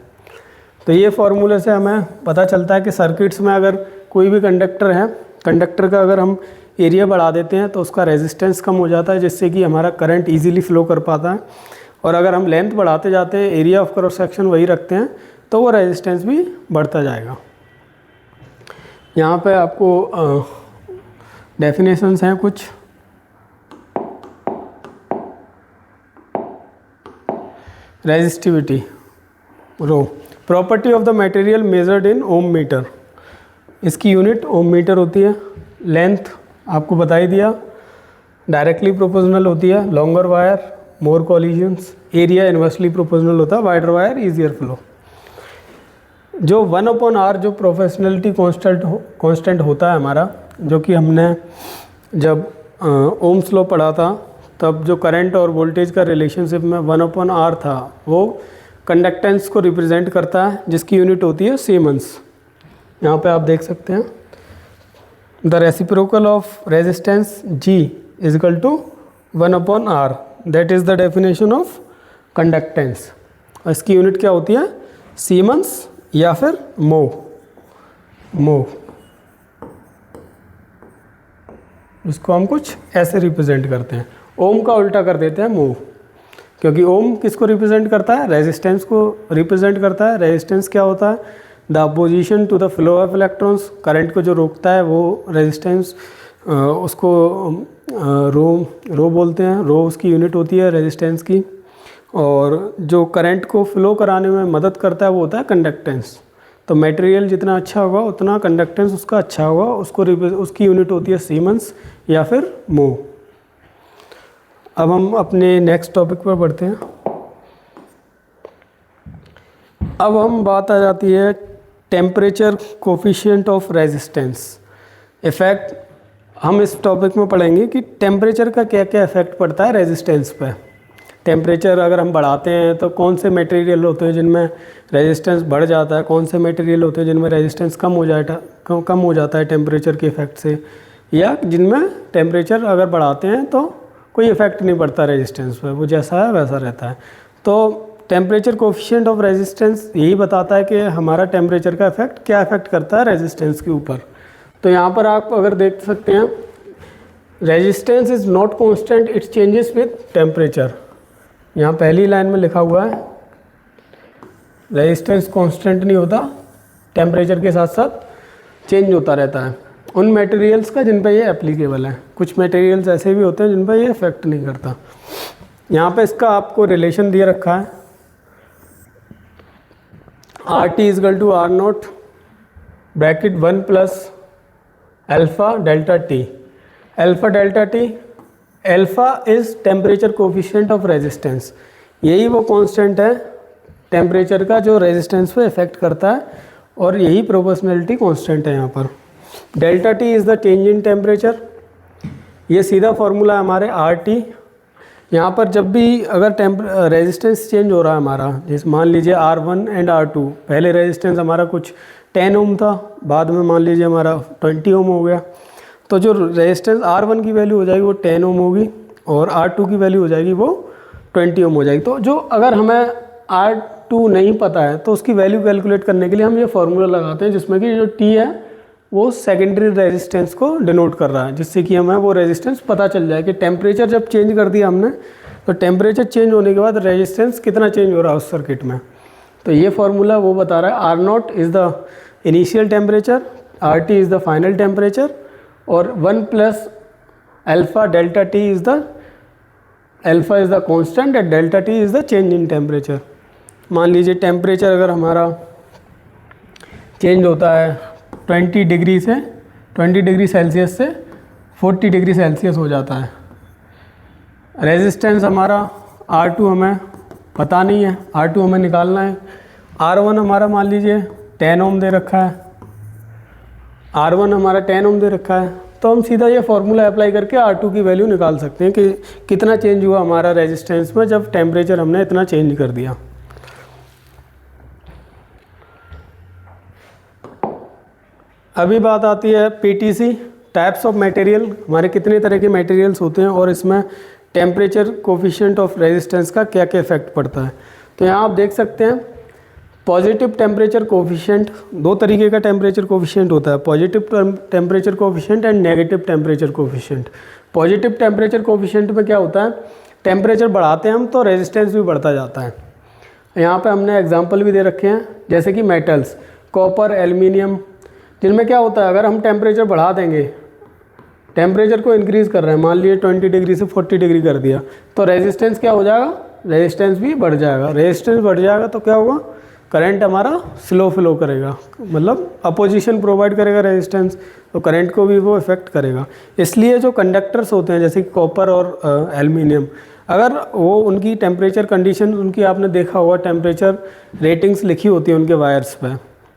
तो ये फॉर्मूले से हमें पता चलता है कि सर्किट्स में अगर कोई भी कंडक्टर है, कंडक्टर का अगर हम एरिया बढ़ा देते हैं तो उसका रेजिस्टेंस कम हो जाता है, जिससे कि हमारा करंट इजीली फ्लो कर पाता है। और अगर हम लेंथ बढ़ाते जाते हैं, एरिया ऑफ क्रॉस सेक्शन वही रखते हैं, तो वो रेजिस्टेंस भी बढ़ता जाएगा। यहाँ पे आपको डेफिनेशंस हैं कुछ। Resistivity rho, property of the material measured in ohm metre, इसकी यूनिट ओम मीटर होती है। लेंथ आपको बता ही दिया, डायरेक्टली प्रोपोर्शनल होती है, लॉन्गर वायर मोर कॉलिजन्स। एरिया इन्वर्सली प्रोपोर्शनल होता है, वाइडर वायर ईजियर फ्लो। जो 1/r जो प्रोफेशनलिटी कांस्टेंट होता है हमारा, जो कि हमने जब ओम्स लॉ पढ़ा था, तब जो करंट और वोल्टेज का रिलेशनशिप में 1/r था, वो कंडक्टेंस को रिप्रेजेंट करता है, जिसकी यूनिट होती है सीमेंस। यहाँ पे आप देख सकते हैं, the reciprocal of resistance G is equal to 1/r, that is the definition of conductance. और इसकी यूनिट क्या होती है? सीमेंस या फिर मो। उसको हम कुछ ऐसे रिप्रेजेंट करते हैं। ओम का उल्टा कर देते हैं मोह, क्योंकि ओम किसको रिप्रेजेंट करता है, रेजिस्टेंस को रिप्रेजेंट करता है। रेजिस्टेंस क्या होता है, the opposition to the flow of electrons, current को जो रोकता है वो रेजिस्टेंस, उसको रो बोलते हैं। रो उसकी यूनिट होती है रेजिस्टेंस की। और जो करंट को फ्लो कराने में मदद करता है वो होता है कंडक्टेंस। तो मटेरियल जितना अच्छा होगा उतना कंडक्टेंस उसका अच्छा होगा, उसकी यूनिट होती है सीमेंस या फिर मो। अब हम अपने नेक्स्ट टॉपिक पर बढ़ते हैं। अब हम बात आ जाती है temperature coefficient of resistance effect. हम इस टॉपिक में पढ़ेंगे कि टेम्परेचर का क्या क्या इफ़ेक्ट पड़ता है रेजिस्टेंस पर। टेम्परेचर अगर हम बढ़ाते हैं तो कौन से मटेरियल होते हैं जिनमें रेजिस्टेंस बढ़ जाता है, कौन से मटेरियल होते हैं जिनमें रेजिस्टेंस कम हो जाता है टेम्परेचर के इफ़ेक्ट से, या जिनमें टेम्परेचर अगर बढ़ाते हैं तो कोई इफ़ेक्ट नहीं पड़ता रेजिस्टेंस पर, वो जैसा है वैसा रहता है। तो टेम्परेचर कोफिशिएंट ऑफ रेजिस्टेंस यही बताता है कि हमारा टेम्परेचर का इफ़ेक्ट क्या इफ़ेक्ट करता है रेजिस्टेंस के ऊपर। तो यहाँ पर आप अगर देख सकते हैं, resistance is not constant, it changes with temperature. यहाँ पहली लाइन में लिखा हुआ है रेजिस्टेंस कांस्टेंट नहीं होता, टेम्परेचर के साथ साथ चेंज होता रहता है उन मटेरियल्स का जिन पे ये एप्लीकेबल है। कुछ मटेरियल्स ऐसे भी होते हैं जिन पे ये इफेक्ट नहीं करता। यहाँ पे इसका आपको रिलेशन दिया रखा है, R T equal to R naught bracket 1 plus alpha delta T. Alpha delta T, alpha is temperature coefficient of resistance, यही वो कांस्टेंट है टेम्परेचर का जो रेजिस्टेंस पे इफेक्ट करता है, और यही प्रोपोर्शनलिटी कांस्टेंट है यहाँ पर। Delta T is the change in temperature, ये सीधा फार्मूला है हमारे आर टी। यहाँ पर जब भी अगर रेजिस्टेंस चेंज हो रहा है हमारा, जैसे मान लीजिए R1 एंड R2, पहले रेजिस्टेंस हमारा कुछ 10 ओम था, बाद में मान लीजिए हमारा 20 ओम हो गया, तो जो रेजिस्टेंस R1 की वैल्यू हो जाएगी वो 10 ओम होगी और R2 की वैल्यू हो जाएगी वो 20 ओम हो जाएगी। तो जो अगर हमें R2 नहीं पता है तो उसकी वैल्यू कैलकुलेट करने के लिए हम ये फार्मूला लगाते हैं, जिसमें कि जो T है वो सेकेंडरी रेजिस्टेंस को डिनोट कर रहा है, जिससे कि हमें वो रेजिस्टेंस पता चल जाए कि टेम्परेचर जब चेंज कर दिया हमने, तो टेम्परेचर चेंज होने के बाद रेजिस्टेंस कितना चेंज हो रहा है उस सर्किट में। तो ये फार्मूला वो बता रहा है R0 is the initial temperature, RT is the final temperature, और 1 plus alpha delta T is the, alpha is the constant and delta T is the change in temperature. मान लीजिए टेम्परेचर अगर हमारा चेंज होता है 20 डिग्री सेल्सियस से 40 degree Celsius हो जाता है, रेजिस्टेंस हमारा R2 हमें पता नहीं है, R2 हमें निकालना है। R1 हमारा मान लीजिए 10 ओम दे रखा है, R1 हमारा 10 ओम दे रखा है, तो हम सीधा ये फार्मूला अप्लाई करके R2 की वैल्यू निकाल सकते हैं कि कितना चेंज हुआ हमारा रेजिस्टेंस में जब टेम्परेचर हमने इतना चेंज कर दिया। अभी बात आती है PTC, टाइप्स ऑफ मटेरियल, हमारे कितने तरह के मटेरियल्स होते हैं और इसमें टेम्परेचर कोफिशिएंट ऑफ रेजिस्टेंस का क्या क्या इफेक्ट पड़ता है। तो यहाँ आप देख सकते हैं पॉजिटिव टेम्परेचर कोफिशिएंट, दो तरीके का टेम्परेचर कोफिशिएंट होता है, positive temperature coefficient and negative temperature coefficient. Positive temperature coefficient में क्या होता है, टेम्परेचर बढ़ाते हैं हम तो रेजिस्टेंस भी बढ़ता जाता है। यहाँ पे हमने एग्जांपल भी दे रखे हैं, जैसे कि मेटल्स, कॉपर, एल्युमिनियम, जिनमें क्या होता है अगर हम टेम्परेचर बढ़ा देंगे, टेम्परेचर को इंक्रीज़ कर रहे हैं, मान लीजिए 20 डिग्री से 40 डिग्री कर दिया, तो रेजिस्टेंस क्या हो जाएगा, रेजिस्टेंस भी बढ़ जाएगा। रेजिस्टेंस बढ़ जाएगा तो क्या होगा, करंट हमारा स्लो फ्लो करेगा, मतलब अपोजिशन प्रोवाइड करेगा रेजिस्टेंस, तो करंट को भी वो इफेक्ट करेगा। इसलिए जो कंडक्टर्स होते हैं जैसे कॉपर और एल्युमिनियम, अगर वो उनकी टेम्परेचर कंडीशन, उनकी आपने देखा होगा टेम्परेचर रेटिंग्स लिखी होती है उनके वायर्स पे,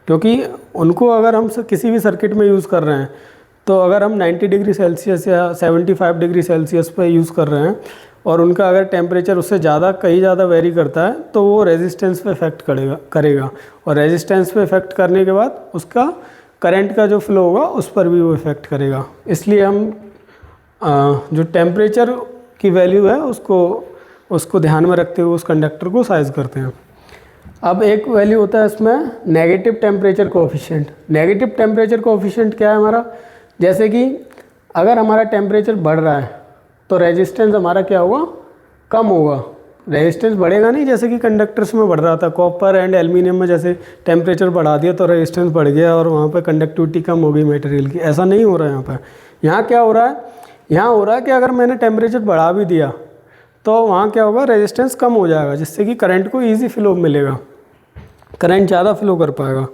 क्योंकि उनको अगर हम किसी भी सर्किट में यूज़ कर रहे हैं, तो अगर हम 90 डिग्री सेल्सियस या 75 डिग्री सेल्सियस पे यूज़ कर रहे हैं और उनका अगर टेम्परेचर उससे ज़्यादा कहीं ज़्यादा वेरी करता है, तो वो रेजिस्टेंस पे इफेक्ट करेगा और रेजिस्टेंस पे इफेक्ट करने के बाद उसका करंट का जो फ्लो होगा उस पर भी वो इफेक्ट करेगा। इसलिए हम जो टेम्परेचर की वैल्यू है उसको ध्यान में रखते हुए उस कंडक्टर को साइज करते हैं। अब एक वैल्यू होता है इसमें negative temperature coefficient. Negative temperature coefficient क्या है हमारा, जैसे कि अगर हमारा टेम्परेचर बढ़ रहा है तो रेजिस्टेंस हमारा क्या होगा, कम होगा। रेजिस्टेंस बढ़ेगा नहीं, जैसे कि कंडक्टर्स में बढ़ रहा था, कॉपर एंड एल्युमिनियम में जैसे टेम्परेचर बढ़ा दिया तो रेजिस्टेंस बढ़ गया और वहाँ पे कंडक्टिविटी कम हो गई मटेरियल की। ऐसा नहीं हो रहा है यहाँ पर। यहाँ क्या हो रहा है, यहाँ हो रहा है कि अगर मैंने टेम्परेचर बढ़ा भी दिया तो वहाँ क्या होगा, रेजिस्टेंस कम हो जाएगा, जिससे कि करंट को ईजी फ्लो मिलेगा, करंट ज़्यादा फ्लो कर पाएगा।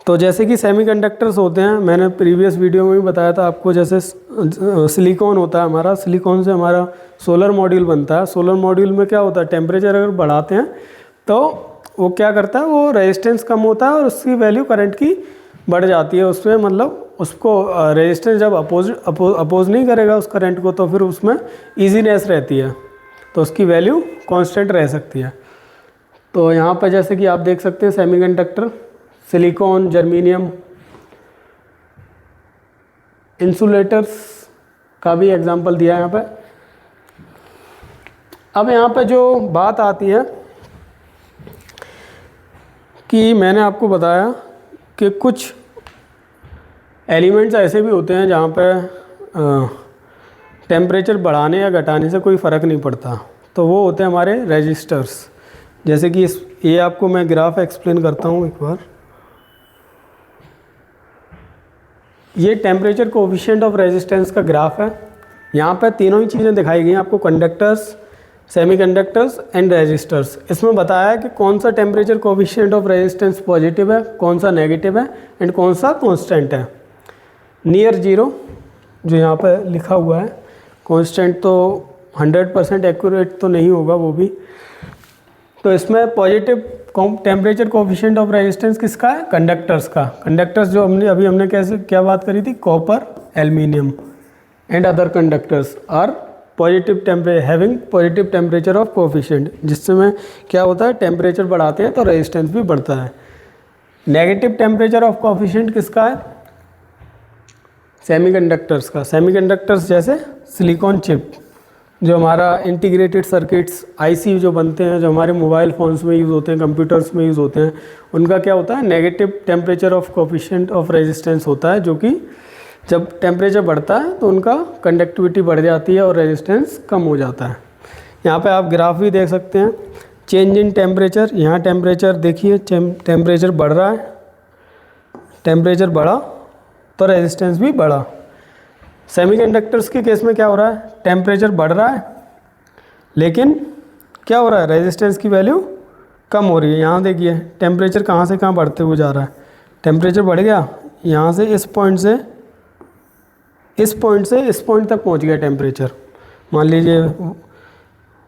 तो जैसे कि सेमीकंडक्टर्स होते हैं, मैंने प्रीवियस वीडियो में भी बताया था आपको, जैसे सिलिकॉन होता है हमारा, सिलिकॉन से हमारा सोलर मॉड्यूल बनता है। सोलर मॉड्यूल में क्या होता है, टेम्परेचर अगर बढ़ाते हैं तो वो क्या करता है, वो रेजिस्टेंस कम होता है और उसकी वैल्यू करंट की बढ़ जाती है उसमें, मतलब उसको रेजिस्टेंस जब अपोज नहीं करेगा उस करंट को तो फिर उसमें ईजीनेस रहती है, तो उसकी वैल्यू कांस्टेंट रह सकती है। तो यहाँ पर जैसे कि आप देख सकते हैं सेमीकंडक्टर, सिलिकॉन, जर्मेनियम, इंसुलेटर्स का भी एग्जांपल दिया है यहाँ पे। अब यहाँ पे जो बात आती है कि मैंने आपको बताया कि कुछ एलिमेंट्स ऐसे भी होते हैं जहाँ पे टेम्परेचर बढ़ाने या घटाने से कोई फ़र्क नहीं पड़ता, तो वो होते हैं हमारे रेजिस्टर्स। जैसे कि ये आपको मैं ग्राफ एक्सप्लेन करता हूँ एक बार। ये टेम्परेचर कोएफिशिएंट ऑफ रेजिस्टेंस का ग्राफ है। यहाँ पे तीनों ही चीज़ें दिखाई गई हैं आपको, कंडक्टर्स, सेमीकंडक्टर्स एंड रेजिस्टर्स। इसमें बताया है कि कौन सा temperature coefficient of resistance positive है, कौन सा नेगेटिव है एंड कौन सा कांस्टेंट है। नियर जीरो जो यहाँ पे लिखा हुआ है, कांस्टेंट तो 100% एक्यूरेट तो नहीं होगा वो भी। तो इसमें positive temperature coefficient of resistance किसका है, कंडक्टर्स का। कंडक्टर्स जो हमने कैसे क्या बात करी थी, copper, aluminium and other conductors are having positive temperature of coefficient, जिससे में क्या होता है, टेम्परेचर बढ़ाते हैं तो रेजिस्टेंस भी बढ़ता है। नेगेटिव टेम्परेचर ऑफ कोएफिशिएंट किसका है, सेमीकंडक्टर्स का। सेमीकंडक्टर्स जैसे सिलिकॉन चिप, जो हमारा इंटीग्रेटेड सर्किट्स आईसी जो बनते हैं, जो हमारे मोबाइल फ़ोन्स में यूज़ होते हैं, कंप्यूटर्स में यूज़ होते हैं, उनका क्या होता है, negative temperature of coefficient of resistance होता है, जो कि जब टेम्परेचर बढ़ता है तो उनका कंडक्टिविटी बढ़ जाती है और रेजिस्टेंस कम हो जाता है। यहाँ पे आप ग्राफ भी देख सकते हैं, चेंज इन टेम्परेचर। यहाँ टेम्परेचर देखिए, टेम्परेचर बढ़ रहा है, टेम्परेचर बढ़ा तो रेजिस्टेंस भी बढ़ा। सेमीकंडक्टर्स के केस में क्या हो रहा है, टेम्परेचर बढ़ रहा है लेकिन क्या हो रहा है, रेजिस्टेंस की वैल्यू कम हो रही है। यहाँ देखिए टेम्परेचर कहाँ से कहाँ बढ़ते हुए जा रहा है, टेम्परेचर बढ़ गया, यहाँ से इस पॉइंट से इस पॉइंट तक पहुँच गया टेम्परेचर। मान लीजिए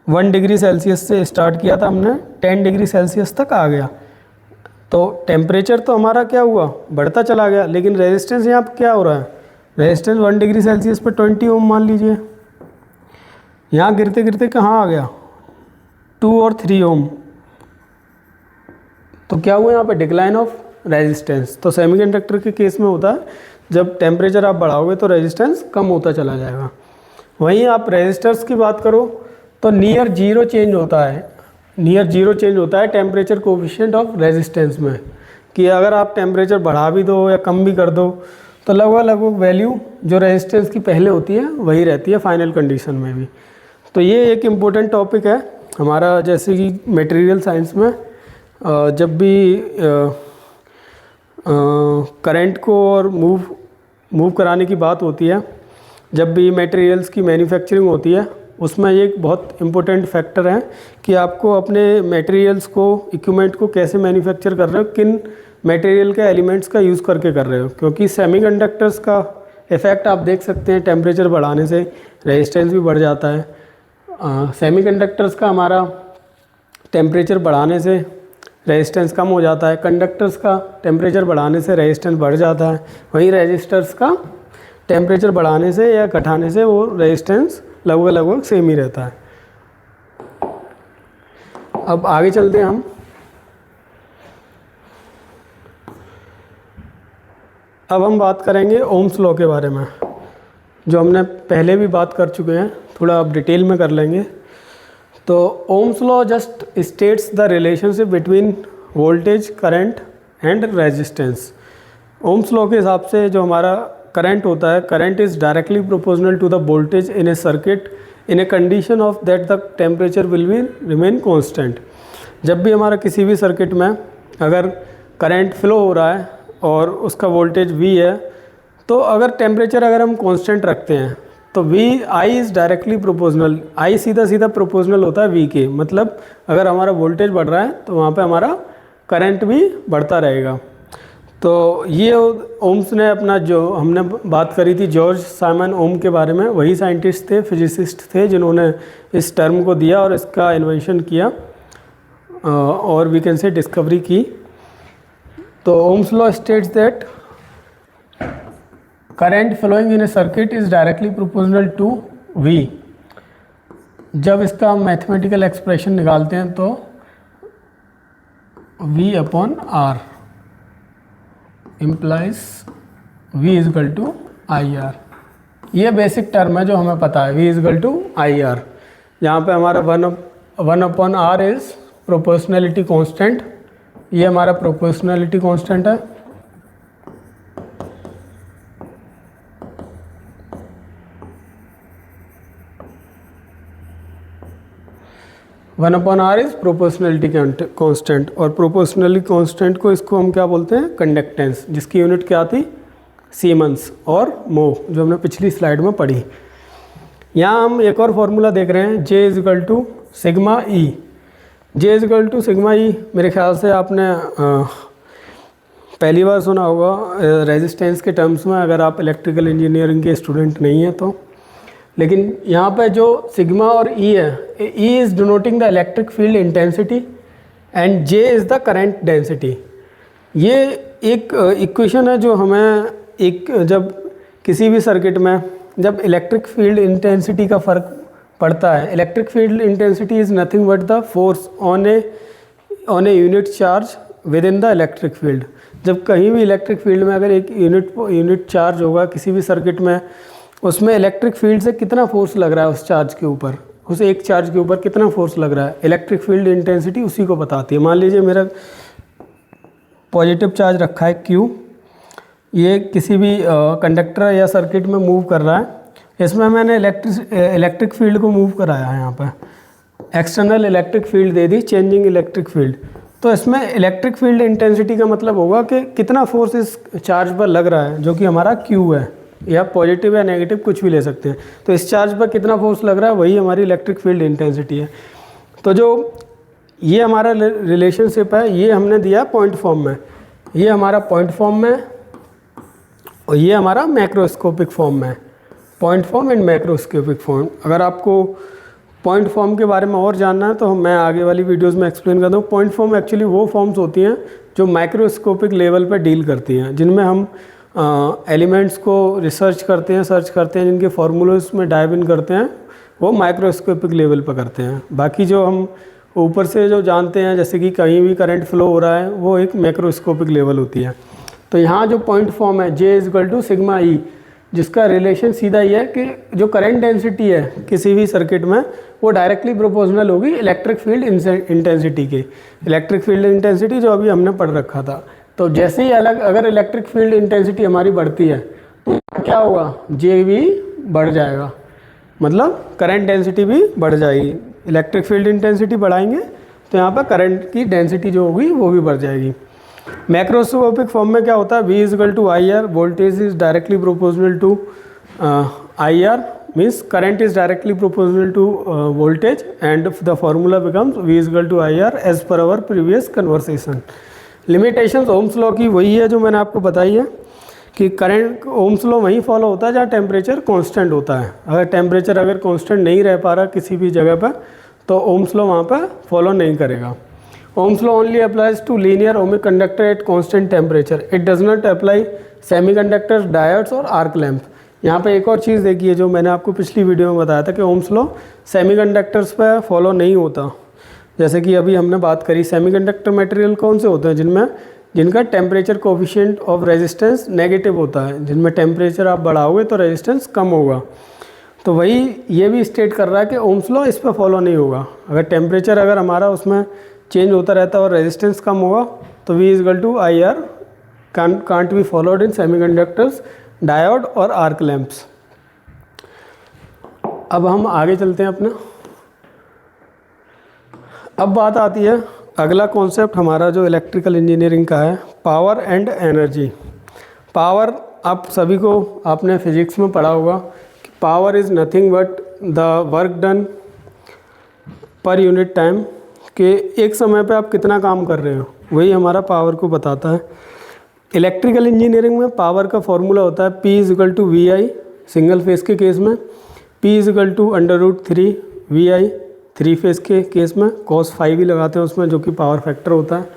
1 डिग्री सेल्सियस से स्टार्ट किया था हमने, 10 डिग्री सेल्सियस तक आ गया, तो टेम्परेचर तो हमारा क्या हुआ, बढ़ता चला गया, लेकिन रेजिस्टेंस यहाँ पर क्या हो रहा है, रेजिस्टेंस 1 डिग्री सेल्सियस पर 20 ओम मान लीजिए, यहाँ गिरते गिरते कहाँ आ गया, 2 और 3 ओम। तो क्या हुआ यहाँ पे, डिक्लाइन ऑफ रेजिस्टेंस। तो सेमीकंडक्टर के केस में होता है, जब टेम्परेचर आप बढ़ाओगे तो रेजिस्टेंस कम होता चला जाएगा। वहीं आप रेजिस्टर्स की बात करो तो नियर जीरो चेंज होता है, नियर जीरो चेंज होता है टेम्परेचर कोएफिशिएंट ऑफ रेजिस्टेंस में, कि अगर आप टेम्परेचर बढ़ा भी दो या कम भी कर दो तो लगभग वैल्यू जो रेजिस्टेंस की पहले होती है वही रहती है फाइनल कंडीशन में भी। तो ये एक इम्पोर्टेंट टॉपिक है हमारा, जैसे कि मटेरियल साइंस में जब भी करंट को और मूव कराने की बात होती है, जब भी मटेरियल्स की मैन्युफैक्चरिंग होती है, उसमें एक बहुत इम्पोर्टेंट फैक्टर है कि आपको अपने मटेरियल्स को, इक्विपमेंट को कैसे मैन्युफैक्चर कर रहे हो, किन मटेरियल के एलिमेंट्स का यूज़ करके कर रहे हो। क्योंकि सेमीकंडक्टर्स का इफ़ेक्ट आप देख सकते हैं, टेम्परेचर बढ़ाने से रेजिस्टेंस भी बढ़ जाता है। सेमीकंडक्टर्स का हमारा टेम्परेचर बढ़ाने से रेजिस्टेंस कम हो जाता है, कंडक्टर्स का टेम्परेचर बढ़ाने से रेजिस्टेंस बढ़ जाता है, वहीं रेजिस्टर्स का टेम्परेचर बढ़ाने से या घटाने से वो रेजिस्टेंस लगभग सेम ही रहता है। अब आगे चलते हैं हम। अब हम बात करेंगे ओम्स लॉ के बारे में, जो हमने पहले भी बात कर चुके हैं, थोड़ा अब डिटेल में कर लेंगे। तो Ohm's law just states the relationship between voltage, current and resistance. Ohm's law के हिसाब से जो हमारा करंट होता है, current is directly proportional to the voltage in a circuit in a condition of that the temperature will be remain constant. जब भी हमारा किसी भी सर्किट में अगर करंट फ्लो हो रहा है और उसका वोल्टेज V है, तो अगर टेम्परेचर अगर हम कांस्टेंट रखते हैं तो I is directly proportional, I सीधा सीधा प्रोपोर्शनल होता है V के। मतलब अगर हमारा वोल्टेज बढ़ रहा है तो वहाँ पे हमारा करंट भी बढ़ता रहेगा। तो ये ओम्स ने अपना, जो हमने बात करी थी जॉर्ज साइमन ओम के बारे में, वही साइंटिस्ट थे, फिजिसिस्ट थे जिन्होंने इस टर्म को दिया और इसका इन्वेंशन किया और वी कैन से डिस्कवरी की। तो Ohm's law states that current flowing in a circuit is directly proportional to V। जब इसका हम मैथमेटिकल एक्सप्रेशन निकालते हैं तो V upon R implies V is equal to IR। ये बेसिक टर्म है जो हमें पता है, V is equal to IR। यहाँ पे हमारा one upon R is proportionality constant, ये हमारा प्रोपोर्शनैलिटी कांस्टेंट है। One upon R is proportionality constant, और प्रोपोर्शनैलिटी कांस्टेंट को इसको हम क्या बोलते हैं, कंडक्टेंस, जिसकी यूनिट क्या थी, सीमेंस और मो, जो हमने पिछली स्लाइड में पढ़ी। यहाँ हम एक और फॉर्मूला देख रहे हैं, J is equal to sigma E। J is equal to sigma E मेरे ख्याल से आपने पहली बार सुना होगा रेजिस्टेंस के टर्म्स में, अगर आप इलेक्ट्रिकल इंजीनियरिंग के स्टूडेंट नहीं हैं तो। लेकिन यहाँ पे जो सिग्मा और E है, E is denoting the electric field intensity and J is the current density. ये एक इक्वेशन है जो हमें जब किसी भी सर्किट में जब इलेक्ट्रिक फील्ड इंटेंसिटी का फ़र्क पड़ता है, electric field intensity is nothing but the force on a unit charge with in the electric field. जब कहीं भी इलेक्ट्रिक फील्ड में अगर एक यूनिट चार्ज होगा किसी भी सर्किट में, उसमें इलेक्ट्रिक फील्ड से कितना फोर्स लग रहा है उस चार्ज के ऊपर, उस एक चार्ज के ऊपर कितना फोर्स लग रहा है, इलेक्ट्रिक फील्ड इंटेंसिटी उसी को बताती है। मान लीजिए मेरा पॉजिटिव चार्ज रखा है Q, ये किसी भी कंडक्टर या सर्किट में मूव कर रहा है, इसमें मैंने इलेक्ट्रिक फील्ड को मूव कराया है, यहाँ पर एक्सटर्नल इलेक्ट्रिक फील्ड दे दी, चेंजिंग इलेक्ट्रिक फील्ड। तो इसमें इलेक्ट्रिक फील्ड इंटेंसिटी का मतलब होगा कि कितना फोर्स इस चार्ज पर लग रहा है, जो कि हमारा Q है, या पॉजिटिव या नेगेटिव कुछ भी ले सकते हैं। तो इस चार्ज पर कितना फोर्स लग रहा है, वही हमारी इलेक्ट्रिक फील्ड इंटेंसिटी है। तो जो ये हमारा रिलेशनशिप है, ये हमने दिया पॉइंट फॉर्म में, ये हमारा पॉइंट फॉर्म में, और ये हमारा मैक्रोस्कोपिक फॉर्म में, point form and macroscopic form. अगर आपको पॉइंट फॉर्म के बारे में और जानना है तो मैं आगे वाली वीडियोस में एक्सप्लेन करता हूँ। पॉइंट फॉर्म एक्चुअली वो फॉर्म्स होती हैं जो माइक्रोस्कोपिक लेवल पर डील करती हैं, जिनमें हम एलिमेंट्स को सर्च करते हैं, जिनके फार्मूलाज में डाइव इन करते हैं, वो माइक्रोस्कोपिक लेवल पर करते हैं। बाकी जो हम ऊपर से जो जानते हैं, जैसे कि कहीं भी करंट फ्लो हो रहा है, वो एक मैक्रोस्कोपिक लेवल होती है। तो यहाँ जो पॉइंट फॉर्म है J is equal to sigma E, जिसका रिलेशन सीधा ये है कि जो करंट डेंसिटी है किसी भी सर्किट में, वो डायरेक्टली प्रोपोर्शनल होगी इलेक्ट्रिक फील्ड इंटेंसिटी के। इलेक्ट्रिक फील्ड इंटेंसिटी जो अभी हमने पढ़ रखा था। तो जैसे ही अगर इलेक्ट्रिक फील्ड इंटेंसिटी हमारी बढ़ती है तो क्या होगा, J भी बढ़ जाएगा, मतलब करंट डेंसिटी भी बढ़ जाएगी। इलेक्ट्रिक फील्ड इंटेंसिटी बढ़ाएंगे तो यहाँ पर करंट की डेंसिटी जो होगी वो भी बढ़ जाएगी। मैक्रोस्कोपिक फॉर्म में क्या होता है, V is equal to IR, voltage is directly proportional to IR, means current is directly proportional to voltage, and the formula becomes V is equal to IR as per our previous conversation. Limitations Ohm's law की वही है जो मैंने आपको बताई है कि current Ohm's law वहीं फॉलो होता है जहाँ टेम्परेचर कांस्टेंट होता है। अगर टेम्परेचर अगर कांस्टेंट नहीं रह पा रहा किसी भी जगह पर, तो ओम्स लॉ वहाँ पर फॉलो नहीं करेगा। Ohm's law only applies to linear ohmic conductor at constant temperature, it does not apply semiconductors, diodes और आर्क लैम्प। यहाँ पे एक और चीज़ देखिए जो मैंने आपको पिछली वीडियो में बताया था कि ओम्स लॉ सेमीकंडक्टर्स पर फॉलो नहीं होता। जैसे कि अभी हमने बात करी, सेमीकंडक्टर मटेरियल कौन से होते हैं, जिनका temperature coefficient of resistance negative होता है, जिनमें टेम्परेचर आप बढ़ाओगे तो रेजिस्टेंस कम होगा। तो वही ये भी स्टेट कर रहा है कि ओम्स लॉ इस पर फॉलो नहीं होगा। अगर टेम्परेचर अगर हमारा उसमें चेंज होता रहता है और रेजिस्टेंस कम होगा तो V is equal to IR can't be followed in semiconductors, diode और आर्क लैंप्स। अब हम आगे चलते हैं अपना। अब बात आती है अगला कॉन्सेप्ट हमारा जो इलेक्ट्रिकल इंजीनियरिंग का है, पावर एंड एनर्जी। पावर आप सभी को आपने फिजिक्स में पढ़ा होगा कि power is nothing but the work done per unit time, कि एक समय पे आप कितना काम कर रहे हो वही हमारा पावर को बताता है। इलेक्ट्रिकल इंजीनियरिंग में पावर का फॉर्मूला होता है P=VI, सिंगल फेस के केस में, P=√3 VI, थ्री फेस के केस में cos 5 भी लगाते हैं उसमें, जो कि पावर फैक्टर होता है।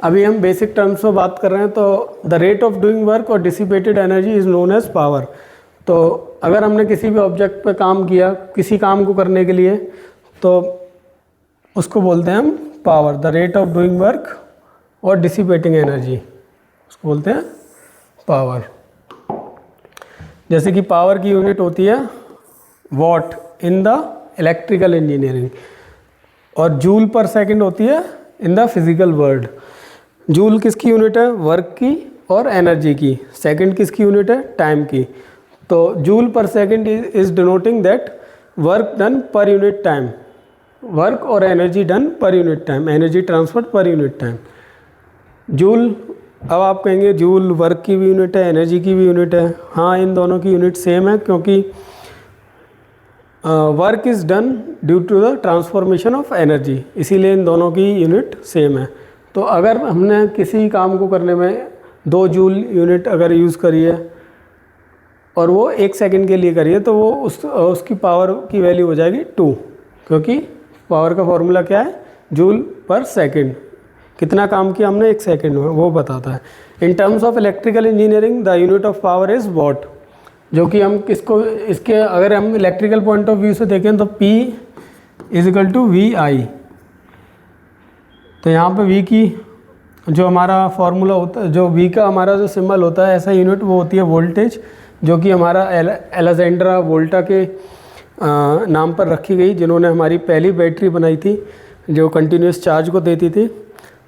अभी हम बेसिक टर्म्स में बात कर रहे हैं, तो the rate of doing work और dissipated energy is known as power. तो अगर हमने किसी भी ऑब्जेक्ट पे काम किया, किसी काम को करने के लिए, तो उसको बोलते हैं हम power. The rate of doing work और डिसिपेटिंग एनर्जी, उसको बोलते हैं पावर। जैसे कि पावर की यूनिट होती है what in the electrical engineering, और जूल पर सेकंड होती है in the physical world. Joule किसकी यूनिट है? वर्क की और एनर्जी की। सेकंड किसकी यूनिट है? टाइम की। तो joule per second is denoting that work done per unit time, work और energy done per unit time, energy transferred per unit time. Joule, अब आप कहेंगे जूल वर्क की भी यूनिट है, एनर्जी की भी यूनिट है। हाँ, इन दोनों की यूनिट सेम है, क्योंकि work is done due to the transformation of energy, इसीलिए इन दोनों की यूनिट सेम है। तो अगर हमने किसी काम को करने में 2 जूल यूनिट अगर यूज़ करी है और वो 1 सेकंड के लिए करी है, तो वो उसकी पावर की वैल्यू हो जाएगी 2, क्योंकि पावर का फॉर्मूला क्या है? Joule per second. कितना काम किया हमने 1 सेकंड में, वो बताता है। इन terms of electrical engineering the unit of power is what, जो कि हम किसको, इसके अगर हम इलेक्ट्रिकल पॉइंट ऑफ व्यू से देखें तो P=VI। तो यहाँ पे V की जो हमारा फॉर्मूला होता है, जो V का हमारा जो सिंबल होता है, ऐसा यूनिट, वो होती है वोल्टेज, जो कि हमारा अलेक्जेंड्रा वोल्टा के नाम पर रखी गई, जिन्होंने हमारी पहली बैटरी बनाई थी जो कंटिन्यूस चार्ज को देती थी,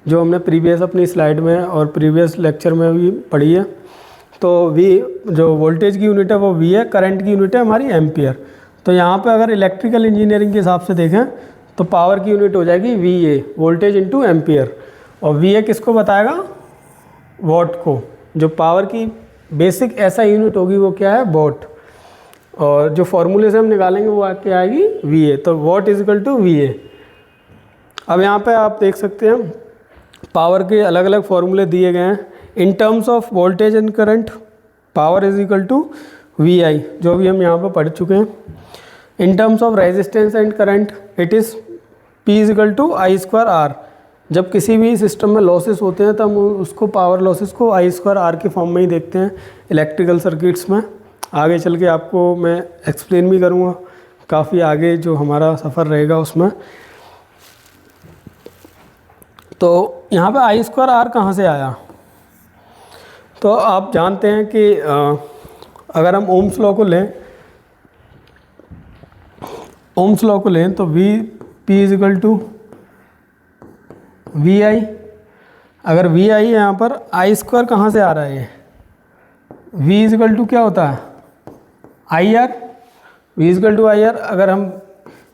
जो हमने प्रीवियस अपनी स्लाइड में और प्रीवियस लेक्चर में भी पढ़ी है। तो V जो वोल्टेज की यूनिट है वो V है, करंट की यूनिट है हमारी एम्पियर। तो यहाँ पे अगर इलेक्ट्रिकल इंजीनियरिंग के हिसाब से देखें तो पावर की यूनिट हो जाएगी VA, वोल्टेज इंटू एम्पियर, और VA किसको बताएगा? वॉट को। जो पावर की बेसिक ऐसा यूनिट होगी वो क्या है? वॉट। और जो फॉर्मूले से हम निकालेंगे वो क्या आएगी? VA। तो वॉट=VA। अब यहाँ पे आप देख सकते हैं पावर के अलग अलग फॉर्मूले दिए गए हैं। इन terms of voltage and current power =VI, जो भी हम यहाँ पर पढ़ चुके हैं। इन terms of resistance and current it is P=I²R। जब किसी भी सिस्टम में लॉसेस होते हैं तो हम उसको, पावर लॉसेस को I²R के फॉर्म में ही देखते हैं इलेक्ट्रिकल सर्किट्स में। आगे चल के आपको मैं एक्सप्लेन भी करूँगा, काफ़ी आगे जो हमारा सफ़र रहेगा उसमें। तो यहाँ पे I²R कहाँ से आया? तो आप जानते हैं कि अगर हम ओम्स लॉ को लें, तो P=VI। अगर VI है यहाँ पर, I² कहाँ से आ रहा है? V क्या होता है? IR। V=IR। अगर हम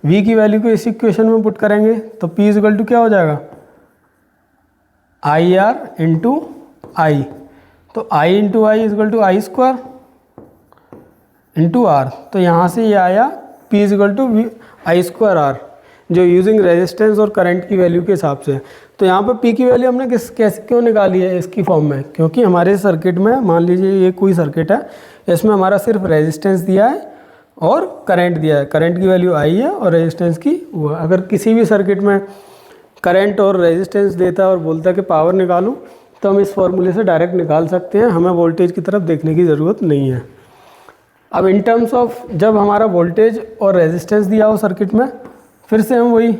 V की वैल्यू को इस इक्वेशन में पुट करेंगे तो P क्या हो जाएगा? IR into I। तो I into I I² into R। तो यहाँ से ये आया P=I²R, जो यूजिंग रेजिस्टेंस और करंट की वैल्यू के हिसाब से। तो यहाँ पर P की वैल्यू हमने कैसे क्यों निकाली है इसकी फॉर्म में? क्योंकि हमारे सर्किट में, मान लीजिए ये कोई सर्किट है, इसमें हमारा सिर्फ रेजिस्टेंस दिया है और करंट दिया है। करंट की वैल्यू I है और रेजिस्टेंस की वो है। अगर किसी भी सर्किट में करंट और रेजिस्टेंस देता है और बोलता है कि पावर निकालो, तो हम इस फॉर्मूले से डायरेक्ट निकाल सकते हैं, हमें वोल्टेज की तरफ देखने की ज़रूरत नहीं है। अब इन टर्म्स ऑफ जब हमारा वोल्टेज और रेजिस्टेंस दिया हो सर्किट में, फिर से हम वही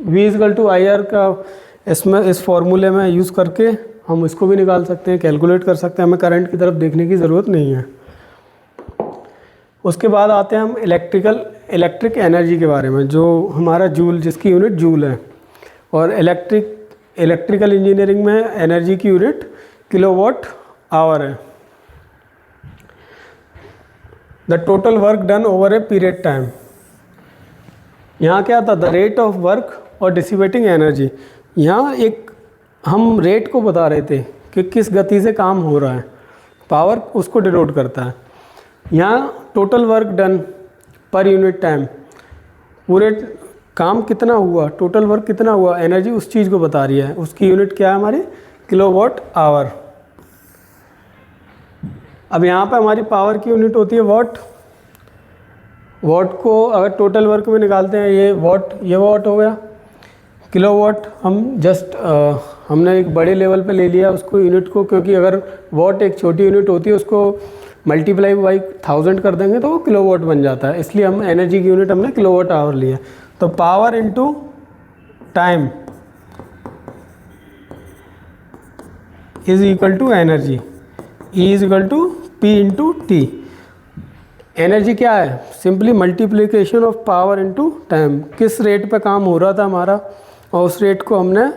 V=IR का इसमें इस फॉर्मूले में यूज़ करके हम इसको भी निकाल सकते हैं, कैलकुलेट कर सकते हैं, हमें करंट की तरफ देखने की ज़रूरत नहीं है। उसके बाद आते हैं हम इलेक्ट्रिक एनर्जी के बारे में, जो हमारा जूल, जिसकी यूनिट जूल है। और इलेक्ट्रिकल इंजीनियरिंग में एनर्जी की यूनिट किलोवाट आवर है। The total work done over a period time. यहाँ क्या था, द रेट ऑफ वर्क और डिसिपेटिंग एनर्जी। यहाँ एक हम रेट को बता रहे थे कि किस गति से काम हो रहा है, पावर उसको डिनोट करता है। यहाँ total work done per unit time, पूरे काम कितना हुआ, टोटल वर्क कितना हुआ, एनर्जी उस चीज़ को बता रही है। उसकी यूनिट क्या है हमारी, किलोवाट आवर। अब यहाँ पे हमारी पावर की यूनिट होती है वाट। वाट को अगर टोटल वर्क में निकालते हैं, ये वाट हो गया। किलोवाट हम जस्ट हमने एक बड़े लेवल पे ले लिया उसको यूनिट को, क्योंकि अगर वाट एक छोटी यूनिट होती है उसको मल्टीप्लाई बाई 1000 कर देंगे तो वो किलोवाट बन जाता है। इसलिए हम एनर्जी की यूनिट हमने किलोवाट आवर लिया। तो power into time is equal to energy, E is equal to P into T. Energy क्या है, simply multiplication of power into time. किस रेट पे काम हो रहा था हमारा और उस रेट को हमने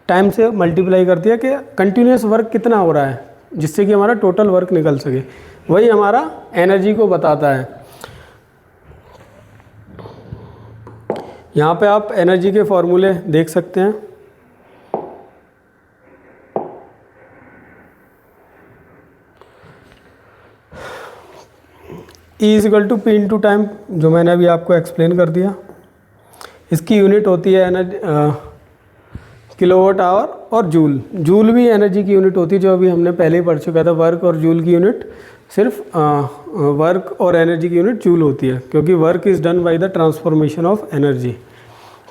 टाइम से मल्टीप्लाई कर दिया कि कंटिन्यूस वर्क कितना हो रहा है, जिससे कि हमारा टोटल वर्क निकल सके। वही हमारा एनर्जी को बताता है। यहाँ पे आप एनर्जी के फॉर्मूले देख सकते हैं। E is equal to P into time, जो मैंने अभी आपको एक्सप्लेन कर दिया। इसकी यूनिट होती है एनर्जी किलोवाट आवर और जूल। जूल भी एनर्जी की यूनिट होती है, जो अभी हमने पहले ही पढ़ चुका था। वर्क और जूल की यूनिट सिर्फ वर्क और एनर्जी की यूनिट जूल होती है, क्योंकि work is done by the transformation of energy.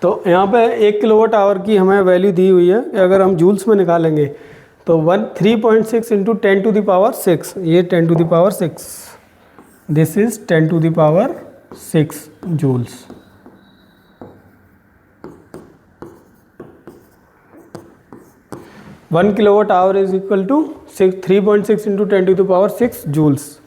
तो यहाँ पे 1 किलोवाट आवर की हमें वैल्यू दी हुई है कि अगर हम जूल्स में निकालेंगे तो 3.6 इंटू 10 टू द पावर 6, ये 10 to the power 6, this is 10 to the power 6 joules. One kilowatt hour is equal to 3.6 into 10 to the power 6 joules.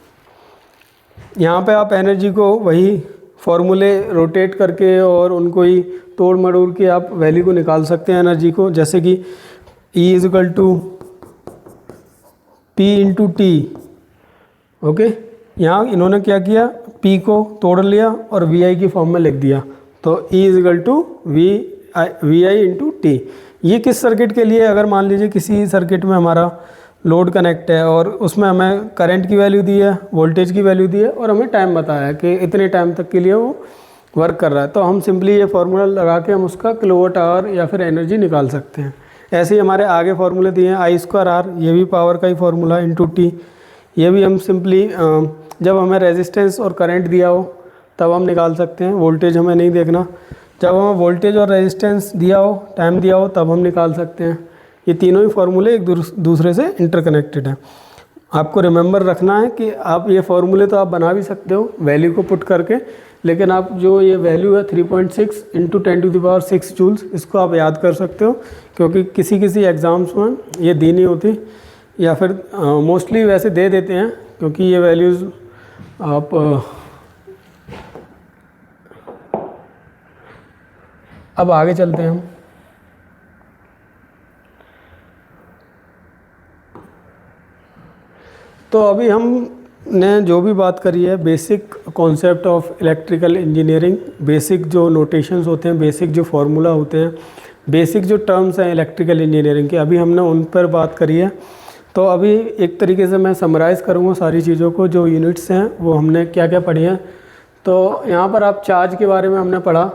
यहाँ पे आप एनर्जी को वही फॉर्मूले रोटेट करके और उनको ही तोड़ मड़ोड़ के आप वैल्यू को निकाल सकते हैं एनर्जी को। जैसे कि E is equal to P into T. Okay, यहाँ इन्होंने क्या किया, P को तोड़ लिया और VI की फॉर्म में लिख दिया। तो E is equal to VI into T. ये किस सर्किट के लिए, अगर मान लीजिए किसी सर्किट में हमारा लोड कनेक्ट है और उसमें हमें करंट की वैल्यू दी है, वोल्टेज की वैल्यू दी है और हमें टाइम बताया है कि इतने टाइम तक के लिए वो वर्क कर रहा है, तो हम सिंपली ये फार्मूला लगा के हम उसका किलोवाट आवर या फिर एनर्जी निकाल सकते हैं। ऐसे ही हमारे आगे फार्मूले दिए हैं, I²R, ये भी पावर का ही फार्मूला, इंटू टी। ये भी हम सिंपली जब हमें रेजिस्टेंस और करंट दिया हो तब हम निकाल सकते हैं। वोल्टेज हमें नहीं देखना, जब हमें वोल्टेज और रेजिस्टेंस दिया हो, टाइम दिया हो, तब हम निकाल सकते हैं। ये तीनों ही फार्मूले एक दूसरे से इंटरकनेक्टेड हैं। आपको रिमेंबर रखना है कि आप ये फार्मूले तो आप बना भी सकते हो वैल्यू को पुट करके, लेकिन आप जो ये वैल्यू है 3.6 into 10 to the power 6 joules, इसको आप याद कर सकते हो, क्योंकि किसी एग्ज़ाम्स में ये दी नहीं होती, या फिर मोस्टली वैसे दे देते हैं, क्योंकि ये वैल्यूज़ आप अब आगे चलते हैं हम। तो अभी हमने जो भी बात करी है basic concept of electrical engineering, basic जो नोटेशंस होते हैं, बेसिक जो फार्मूला होते हैं, बेसिक जो टर्म्स हैं इलेक्ट्रिकल इंजीनियरिंग के, अभी हमने उन पर बात करी है। तो अभी एक तरीके से मैं समराइज़ करूँगा सारी चीज़ों को, जो यूनिट्स हैं वो हमने क्या क्या पढ़ी हैं। तो यहाँ पर आप चार्ज के बारे में हमने पढ़ा,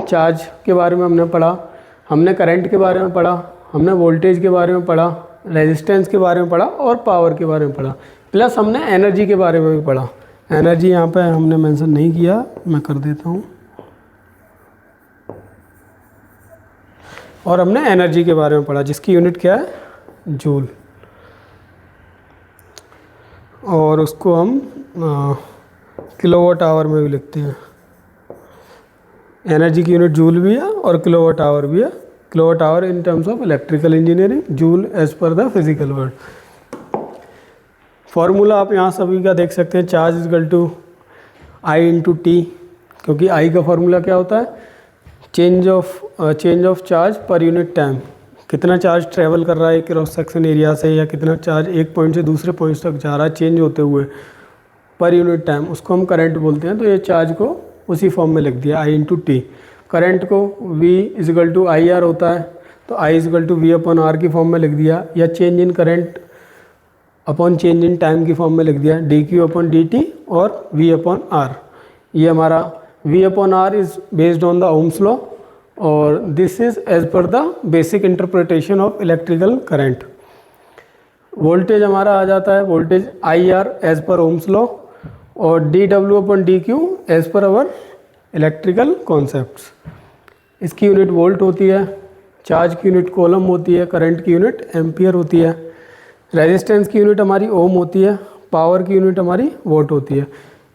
चार्ज के बारे में हमने पढ़ा, हमने करंट के बारे में पढ़ा, हमने वोल्टेज के बारे में पढ़ा, रेजिस्टेंस के बारे में पढ़ा और पावर के बारे में पढ़ा, प्लस हमने एनर्जी के बारे में भी पढ़ा। एनर्जी यहाँ पे हमने मेंशन नहीं किया, मैं कर देता हूँ। और हमने एनर्जी के बारे में पढ़ा, जिसकी यूनिट क्या है, जूल, और उसको हम किलोवाट आवर में भी लिखते हैं। एनर्जी की यूनिट जूल भी है और किलोवाट आवर भी है। Kilowatt hour in terms of electrical engineering, joule as per the physical word. Formula आप यहाँ सभी का देख सकते हैं, charge is equal to I into T, क्योंकि आई का फार्मूला क्या होता है, change of charge per unit time. कितना चार्ज ट्रेवल कर रहा है क्रॉस सेक्शन एरिया से, या कितना चार्ज एक पॉइंट से दूसरे पॉइंट तक जा रहा है चेंज होते हुए पर यूनिट टाइम, उसको हम करंट बोलते हैं। तो ये चार्ज को उसी फॉर्म में लिख दिया I इंटू टी। करंट को V is equal to I R होता है, तो I is equal to V upon R की फॉर्म में लिख दिया, या change in current upon change in time की फॉर्म में लिख दिया, D Q upon D T और V अपॉन आर। ये हमारा V upon R is based on the Ohm's law और this is as per the basic interpretation of electrical current. Voltage हमारा आ जाता है, voltage I R as per Ohm's law और D W upon D Q as per our electrical concepts. इसकी unit volt होती है, charge की unit coulomb होती है, करंट की यूनिट एम्पियर होती है, रेजिस्टेंस की यूनिट हमारी ओम होती है, पावर की यूनिट हमारी वोट होती है,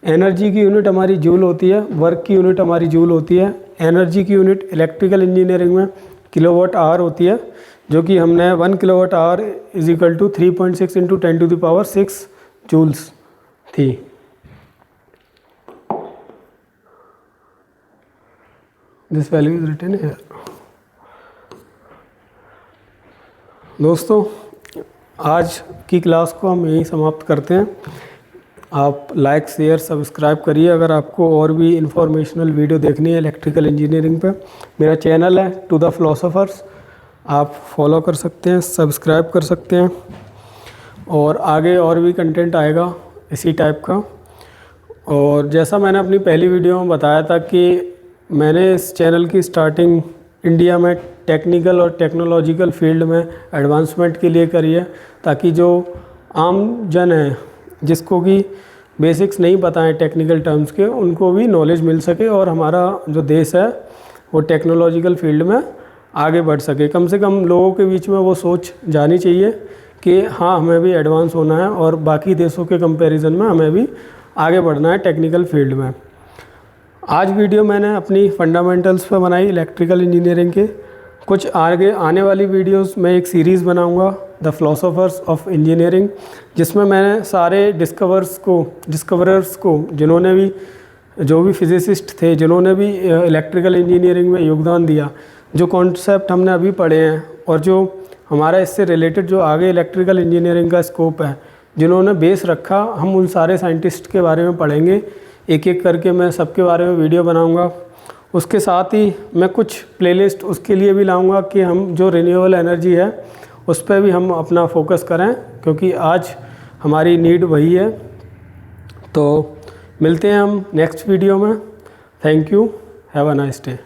एनर्जी की यूनिट हमारी जूल होती है, वर्क की यूनिट हमारी जूल होती है, एनर्जी की यूनिट इलेक्ट्रिकल इंजीनियरिंग में किलोवाट आवर होती है, जो कि हमने 1 kilowatt hour is equal to 3.6 into 10 to the power 6 joules थी। This value is written here. दोस्तों, आज की क्लास को हम यहीं समाप्त करते हैं। आप लाइक शेयर सब्सक्राइब करिए अगर आपको और भी इंफॉर्मेशनल वीडियो देखनी है इलेक्ट्रिकल इंजीनियरिंग पे। मेरा चैनल है टू द फिलोसोफर्स, आप फॉलो कर सकते हैं, सब्सक्राइब कर सकते हैं और आगे और भी कंटेंट आएगा इसी टाइप का। और जैसा मैंने अपनी पहली वीडियो में बताया था कि मैंने इस चैनल की स्टार्टिंग इंडिया में टेक्निकल और टेक्नोलॉजिकल फील्ड में एडवांसमेंट के लिए करी है, ताकि जो आम जन है जिसको कि बेसिक्स नहीं पता है टेक्निकल टर्म्स के, उनको भी नॉलेज मिल सके और हमारा जो देश है वो टेक्नोलॉजिकल फील्ड में आगे बढ़ सके। कम से कम लोगों के बीच में वो सोच जानी चाहिए कि हाँ, हमें भी एडवांस होना है और बाकी देशों के कंपैरिजन में हमें भी आगे बढ़ना है टेक्निकल फील्ड में। आज वीडियो मैंने अपनी फंडामेंटल्स पे बनाई इलेक्ट्रिकल इंजीनियरिंग के। कुछ आगे आने वाली वीडियोस में एक सीरीज़ बनाऊंगा द फिलोसोफर्स ऑफ इंजीनियरिंग, जिसमें मैंने सारे डिस्कवरर्स को जिन्होंने भी, जो भी फिजिसिस्ट थे जिन्होंने भी इलेक्ट्रिकल इंजीनियरिंग में योगदान दिया, जो कॉन्सेप्ट हमने अभी पढ़े हैं और जो हमारा इससे रिलेटेड जो आगे इलेक्ट्रिकल इंजीनियरिंग का स्कोप है, जिन्होंने बेस रखा, हम उन सारे साइंटिस्ट के बारे में पढ़ेंगे। एक एक करके मैं सबके बारे में वीडियो बनाऊंगा। उसके साथ ही मैं कुछ प्लेलिस्ट उसके लिए भी लाऊंगा कि हम जो रिन्यूएबल एनर्जी है उस पर भी हम अपना फोकस करें, क्योंकि आज हमारी नीड वही है। तो मिलते हैं हम नेक्स्ट वीडियो में। Thank you, have a nice day.